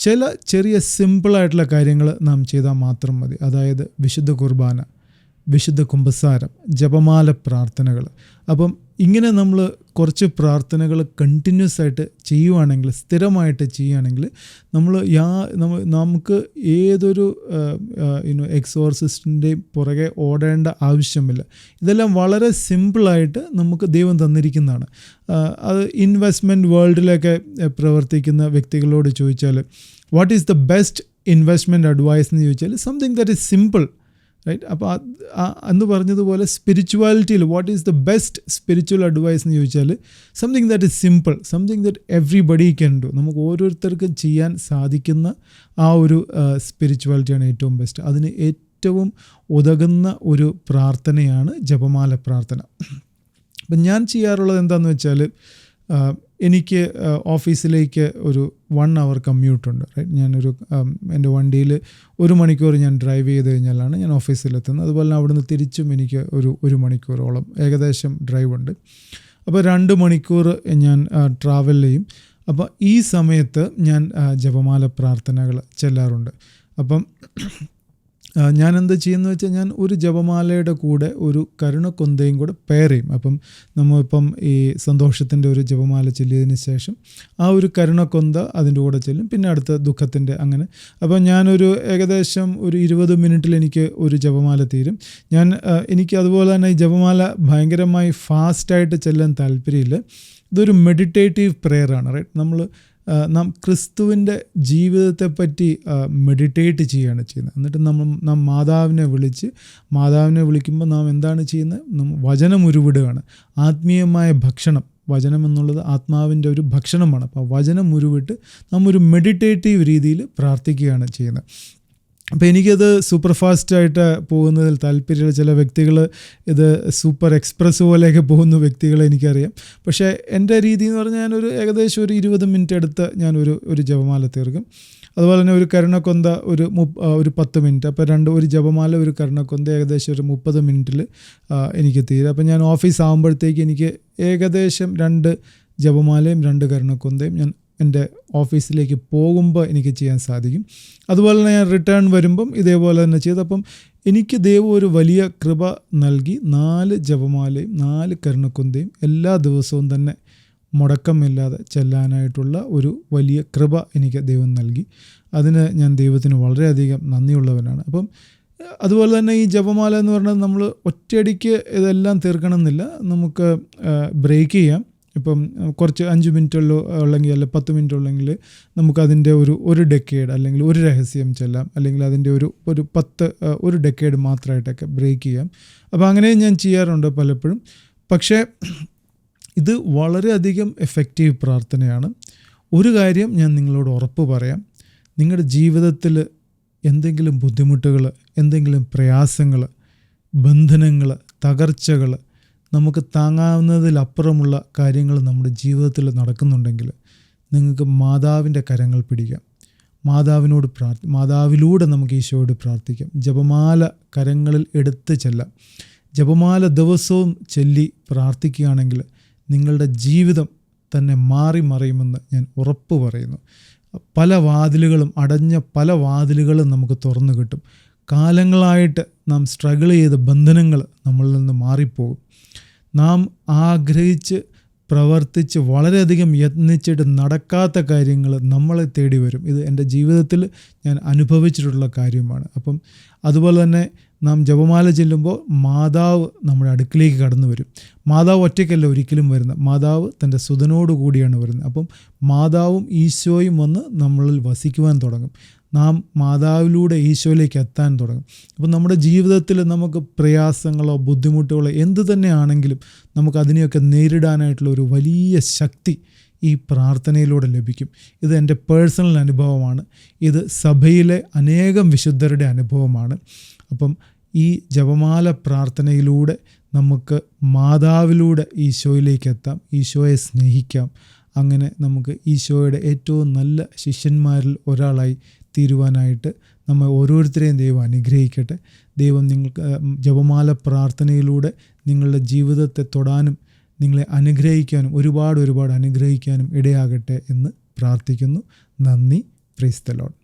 ചില ചെറിയ സിമ്പിളായിട്ടുള്ള കാര്യങ്ങൾ നാം ചെയ്താൽ മാത്രം മതി. അതായത് വിശുദ്ധ കുർബാന, വിശുദ്ധ കുമ്പസാരം, ജപമാല പ്രാർത്ഥനകൾ. അപ്പം ഇങ്ങനെ നമ്മൾ കുറച്ച് പ്രാർത്ഥനകൾ കണ്ടിന്യൂസ് ആയിട്ട് ചെയ്യുവാണെങ്കിൽ, സ്ഥിരമായിട്ട് ചെയ്യുകയാണെങ്കിൽ നമുക്ക് ഏതൊരു എക്സോർസിസ്റ്റിൻ്റെയും പുറകെ ഓടേണ്ട ആവശ്യമില്ല. ഇതെല്ലാം വളരെ സിമ്പിളായിട്ട് നമുക്ക് ദൈവം തന്നിരിക്കുന്നതാണ്. അത് ഇൻവെസ്റ്റ്മെൻറ്റ് വേൾഡിലൊക്കെ പ്രവർത്തിക്കുന്ന വ്യക്തികളോട് ചോദിച്ചാൽ what is the best investment advice എന്ന് ചോദിച്ചാൽ something that is simple, right? അപ്പോൾ എന്ന് പറഞ്ഞതുപോലെ സ്പിരിച്വാലിറ്റിയിൽ what is the best spiritual advice എന്ന് ചോദിച്ചാൽ something that is simple, something that everybody can do. നമുക്ക് ഓരോരുത്തർക്കും ചെയ്യാൻ സാധിക്കുന്ന ആ ഒരു സ്പിരിച്വാലിറ്റിയാണ് ഏറ്റവും ബെസ്റ്റ്. അതിന് ഏറ്റവും ഉതകുന്ന ഒരു പ്രാർത്ഥനയാണ് ജപമാല പ്രാർത്ഥന. അപ്പം ഞാൻ ചെയ്യാറുള്ളത് എന്താണെന്ന് വെച്ചാൽ, എനിക്ക് ഓഫീസിലേക്ക് ഒരു 1 hour കമ്മ്യൂട്ടുണ്ട്, റൈറ്റ്? ഞാനൊരു എൻ്റെ വണ്ടിയിൽ 1 മണിക്കൂർ ഞാൻ ഡ്രൈവ് ചെയ്ത് കഴിഞ്ഞാലാണ് ഞാൻ ഓഫീസിലെത്തുന്നത്. അതുപോലെ തന്നെ അവിടുന്ന് തിരിച്ചും എനിക്ക് ഒരു 1 മണിക്കൂറോളം ഏകദേശം ഡ്രൈവ് ഉണ്ട്. അപ്പോൾ 2 മണിക്കൂർ ഞാൻ ട്രാവൽ ചെയ്യും. അപ്പോൾ ഈ സമയത്ത് ഞാൻ ജപമാല പ്രാർത്ഥനകൾ ചെല്ലാറുണ്ട്. അപ്പം ഞാൻ എന്താ ചെയ്യുന്നത് വെച്ചാൽ, ഞാൻ ഒരു ജപമാലയുടെ കൂടെ ഒരു കരുണക്കൊന്തയും കൂടെ പെയർ ചെയ്യും. അപ്പം നമ്മളിപ്പം ഈ സന്തോഷത്തിൻ്റെ ഒരു ജപമാല ചൊല്ലിയതിന് ശേഷം ആ ഒരു കരുണക്കൊന്ത അതിൻ്റെ കൂടെ ചെല്ലും, പിന്നെ അടുത്ത ദുഃഖത്തിൻ്റെ, അങ്ങനെ. അപ്പം ഞാനൊരു ഏകദേശം ഒരു 20 മിനിറ്റിൽ എനിക്ക് ഒരു ജപമാല തീരും. എനിക്ക് അതുപോലെ തന്നെ ഈ ജപമാല ഭയങ്കരമായി ഫാസ്റ്റായിട്ട് ചെല്ലാൻ താല്പര്യമില്ല. ഇതൊരു മെഡിറ്റേറ്റീവ് പ്രെയറാണ്, റൈറ്റ്? നാം ക്രിസ്തുവിൻ്റെ ജീവിതത്തെപ്പറ്റി മെഡിറ്റേറ്റ് ചെയ്യുകയാണ് ചെയ്യുന്നത്. എന്നിട്ട് നാം മാതാവിനെ വിളിക്കുമ്പോൾ നാം എന്താണ് ചെയ്യുന്നത്? വചനം ഉരുവിടുകയാണ്. ആത്മീയമായ ഭക്ഷണം, വചനം എന്നുള്ളത് ആത്മാവിൻ്റെ ഒരു ഭക്ഷണമാണ്. അപ്പോൾ വചനം ഉരുവിട്ട് നാം ഒരു മെഡിറ്റേറ്റീവ് രീതിയിൽ പ്രാർത്ഥിക്കുകയാണ് ചെയ്യുന്നത്. അപ്പോൾ എനിക്കത് സൂപ്പർ ഫാസ്റ്റായിട്ട് പോകുന്നതിൽ താല്പര്യമുള്ള ചില വ്യക്തികൾ ഇത് സൂപ്പർ എക്സ്പ്രസ് പോലെയൊക്കെ പോകുന്ന വ്യക്തികളെ എനിക്കറിയാം. പക്ഷേ എൻ്റെ രീതി എന്ന് പറഞ്ഞാൽ ഞാനൊരു ഏകദേശം ഒരു 20 മിനിറ്റ് എടുത്ത് ഞാനൊരു ജപമാല തീർക്കും. അതുപോലെ തന്നെ ഒരു കരുണക്കൊന്ത ഒരു 10 മിനിറ്റ്. അപ്പോൾ ഒരു ജപമാല ഒരു കരുണക്കൊന്ത ഏകദേശം ഒരു 30 മിനിറ്റിൽ എനിക്ക് തീരും. അപ്പോൾ ഞാൻ ഓഫീസ് ആകുമ്പോഴത്തേക്ക് എനിക്ക് ഏകദേശം 2 ജപമാലയും 2 കരുണക്കൊന്തയും ഞാൻ എൻ്റെ ഓഫീസിലേക്ക് പോകുമ്പോൾ എനിക്ക് ചെയ്യാൻ സാധിക്കും. അതുപോലെ തന്നെ ഞാൻ റിട്ടേൺ വരുമ്പം ഇതേപോലെ തന്നെ ചെയ്തപ്പം എനിക്ക് ദൈവം ഒരു വലിയ കൃപ നൽകി 4 ജപമാലയും 4 കരുണക്കൊന്തയും എല്ലാ ദിവസവും തന്നെ മുടക്കമില്ലാതെ ചെല്ലാനായിട്ടുള്ള ഒരു വലിയ കൃപ എനിക്ക് ദൈവം നൽകി. അതിന് ഞാൻ ദൈവത്തിന് വളരെയധികം നന്ദിയുള്ളവനാണ്. അപ്പം അതുപോലെ തന്നെ ഈ ജപമാല എന്ന് പറഞ്ഞാൽ നമ്മൾ ഒറ്റയടിക്ക് ഇതെല്ലാം തീർക്കണമെന്നില്ല. നമുക്ക് ബ്രേക്ക് ചെയ്യാം. ഇപ്പം കുറച്ച് 5 മിനിറ്റുള്ളൂ ഉള്ളെങ്കിൽ അല്ല 10 മിനിറ്റ് ഉള്ളെങ്കിൽ നമുക്കതിൻ്റെ ഒരു ഡെക്കേഡ് അല്ലെങ്കിൽ ഒരു രഹസ്യം ചെല്ലാം, അല്ലെങ്കിൽ അതിൻ്റെ ഒരു ഡെക്കേഡ് മാത്രമായിട്ടൊക്കെ ബ്രേക്ക് ചെയ്യാം. അപ്പോൾ അങ്ങനെ ഞാൻ ചെയ്യാറുണ്ട് പലപ്പോഴും. പക്ഷേ ഇത് വളരെയധികം എഫക്റ്റീവ് പ്രാർത്ഥനയാണ്. ഒരു കാര്യം ഞാൻ നിങ്ങളോട് ഉറപ്പ് പറയാം, നിങ്ങളുടെ ജീവിതത്തിൽ എന്തെങ്കിലും ബുദ്ധിമുട്ടുകൾ, എന്തെങ്കിലും പ്രയാസങ്ങൾ, ബന്ധനങ്ങൾ, തകർച്ചകൾ, നമുക്ക് താങ്ങാവുന്നതിലപ്പുറമുള്ള കാര്യങ്ങൾ നമ്മുടെ ജീവിതത്തിൽ നടക്കുന്നുണ്ടെങ്കിൽ നിങ്ങൾക്ക് മാതാവിൻ്റെ കരങ്ങൾ പിടിക്കാം. മാതാവിലൂടെ നമുക്ക് ഈശോയോട് പ്രാർത്ഥിക്കാം. ജപമാല കരങ്ങളിൽ എടുത്ത് ചെല്ലാം. ജപമാല ദിവസവും ചൊല്ലി പ്രാർത്ഥിക്കുകയാണെങ്കിൽ നിങ്ങളുടെ ജീവിതം തന്നെ മറിയുമെന്ന് ഞാൻ ഉറപ്പ് പറയുന്നു. അടഞ്ഞ പല വാതിലുകളും നമുക്ക് തുറന്നു കിട്ടും. കാലങ്ങളായിട്ട് നാം സ്ട്രഗിൾ ചെയ്ത ബന്ധനങ്ങൾ നമ്മളിൽ നിന്ന് മാറിപ്പോകും. നാം ആഗ്രഹിച്ച് പ്രവർത്തിച്ച് വളരെയധികം യത്നിച്ചിട്ട് നടക്കാത്ത കാര്യങ്ങൾ നമ്മളെ തേടി വരും. ഇത് എൻ്റെ ജീവിതത്തിൽ ഞാൻ അനുഭവിച്ചിട്ടുള്ള കാര്യമാണ്. അപ്പം അതുപോലെ തന്നെ നാം ജപമാല ചെല്ലുമ്പോൾ മാതാവ് നമ്മുടെ അടുക്കിലേക്ക് കടന്നു വരും. മാതാവ് ഒറ്റയ്ക്കല്ല ഒരിക്കലും വരുന്നത്, മാതാവ് തൻ്റെ സുതനോട് കൂടിയാണ് വരുന്നത്. അപ്പം മാതാവും ഈശോയും വന്ന് നമ്മളിൽ വസിക്കുവാൻ തുടങ്ങും. നാം മാതാവിലൂടെ ഈശോയിലേക്ക് എത്താൻ തുടങ്ങും. അപ്പം നമ്മുടെ ജീവിതത്തിൽ നമുക്ക് പ്രയാസങ്ങളോ ബുദ്ധിമുട്ടുകളോ എന്ത് തന്നെയാണെങ്കിലും നമുക്ക് അതിനെയൊക്കെ നേരിടാനായിട്ടുള്ള ഒരു വലിയ ശക്തി ഈ പ്രാർത്ഥനയിലൂടെ ലഭിക്കും. ഇത് എൻ്റെ പേഴ്സണൽ അനുഭവമാണ്. ഇത് സഭയിലെ അനേകം വിശുദ്ധരുടെ അനുഭവമാണ്. അപ്പം ഈ ജപമാല പ്രാർത്ഥനയിലൂടെ നമുക്ക് മാതാവിലൂടെ ഈശോയിലേക്ക് എത്താം, ഈശോയെ സ്നേഹിക്കാം. അങ്ങനെ നമുക്ക് ഈശോയുടെ ഏറ്റവും നല്ല ശിഷ്യന്മാരിൽ ഒരാളായി തീരുവാനായിട്ട് നമ്മൾ ഓരോരുത്തരെയും ദൈവം അനുഗ്രഹിക്കട്ടെ. ദൈവം നിങ്ങൾക്ക് ജപമാല പ്രാർത്ഥനയിലൂടെ നിങ്ങളുടെ ജീവിതത്തെ തൊടാനും നിങ്ങളെ അനുഗ്രഹിക്കാനും ഒരുപാട് അനുഗ്രഹിക്കാനും ഇടയാകട്ടെ എന്ന് പ്രാർത്ഥിക്കുന്നു. നന്ദി. Praise the Lord.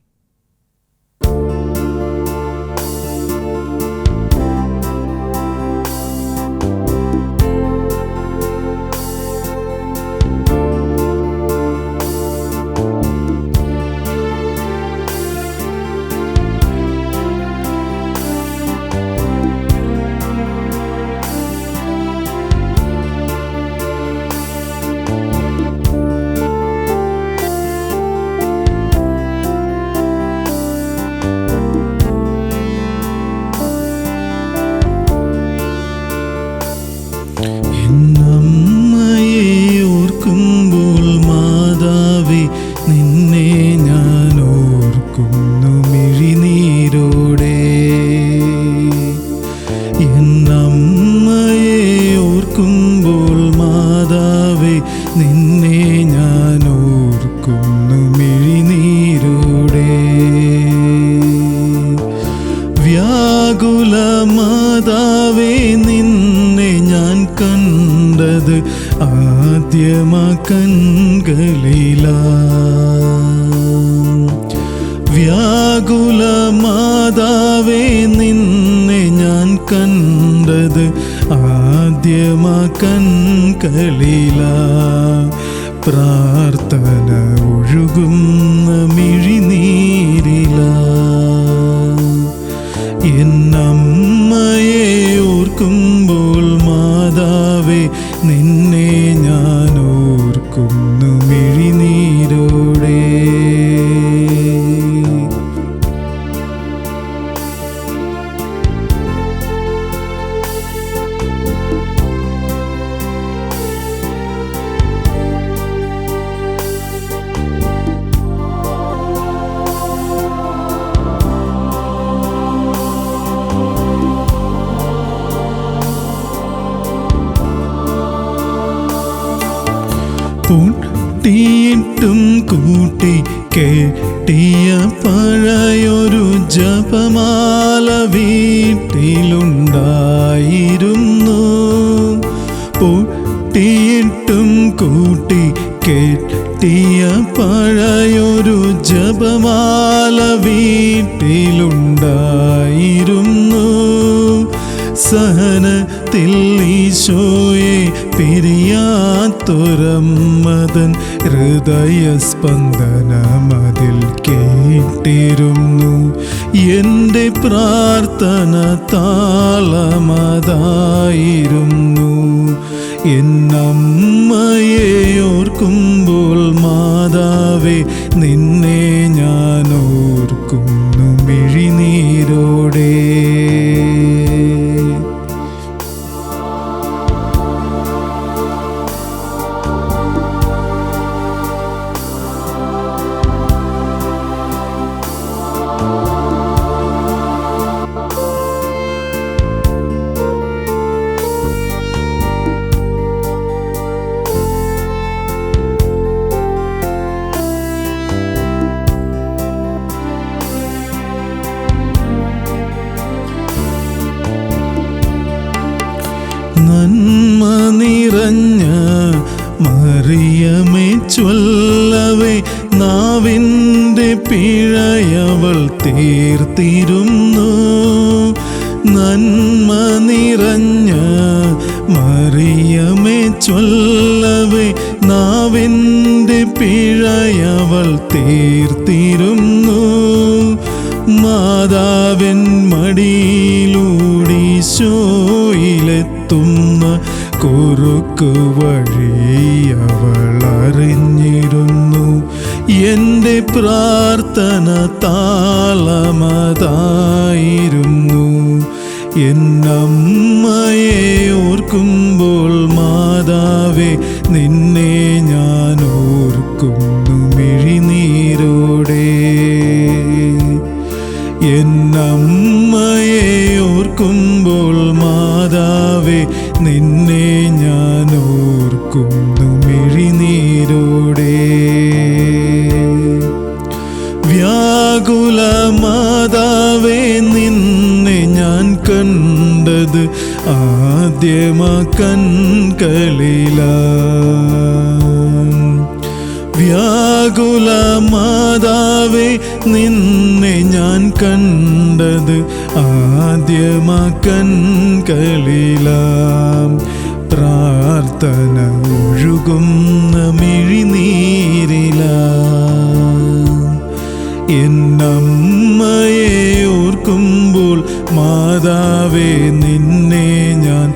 കണ്ടത് ആദ്യമാ കൺകളിലാ. വ്യാകുല മാതാവേ നിന്നെ ഞാൻ കണ്ടത് ആദ്യമാ കൺകളിലാ. പ്രാർത്ഥന ഒഴുകുന്ന മിഴിനീരിലാ. എന്നമ്മയെ ഓർക്കുമ്പോൾ മാതാവേ നിന്നെ ഞാൻ ഓർക്കുന്നു മിഴിനീരോടെ. പൂട്ടിയിട്ടും കൂട്ടി കെട്ടിയ പഴയൊരു ജപമാല വീട്ടിലുണ്ടായിരുന്നു. പൂട്ടിയിട്ടും കൂട്ടി കെട്ടിയ പഴയൊരു ജപമാല വീട്ടിലുണ്ടായിരുന്നു. സഹനത്തിൽ ഈശോയെ പിരിയാത്തൊരമ്മതൻ ഹൃദയസ്പന്ദനമതിൽ കേട്ടിരുന്നു. എൻ്റെ പ്രാർത്ഥന താളമതായിരുന്നു. എന്നമ്മയെ ഓർക്കുമ്പോൾ മാതാവേ നിന്നെ ഞാൻ ഓർക്കുന്നു മിഴിനീരോടെ. നന്മ നിറഞ്ഞ മറിയമേ ചൊല്ലവേ നാവിൻ്റെ പിഴയവൾ തീർത്തിരുന്നു. നന്മ നിറഞ്ഞ മറിയമേ ചൊല്ലവേ നാവിൻ്റെ പിഴയവൾ തീർത്തിരുന്നു. മാതാവിൻ മടിയിലൂടീശോയിലെത്തുന്ന കുറുക്കു വഴിയവൾ അറിഞ്ഞിരുന്നു. എൻ്റെ പ്രാർത്ഥന താളമതായിരുന്നു. എന്നമ്മയെ ഓർക്കുമ്പോൾ മാതാവേ നിന്നെ ഞാൻ ഓർക്കുന്നു മിഴിനീരോടെ. എന്നമ്മയെ ഓർക്കുമ്പോൾ മാതാവേ നിന്നെ ഞാൻ ഓർക്കുന്നു മിഴിനീരോടെ. വ്യാകുല മാതാവേ നിന്നെ ഞാൻ കണ്ടത് ആദ്യമാ കൺകളിലാ. വ്യാകുല മാതാവേ നിന്നെ ഞാൻ കണ്ടത് ആദ്യമാ കൺകളിലാ. പ്രാർത്ഥന ഒഴുകുന്ന മിഴിനീരിലാ. എന്നമ്മയെ ഓർക്കുമ്പോൾ മാതാവേ നിന്നെ ഞാൻ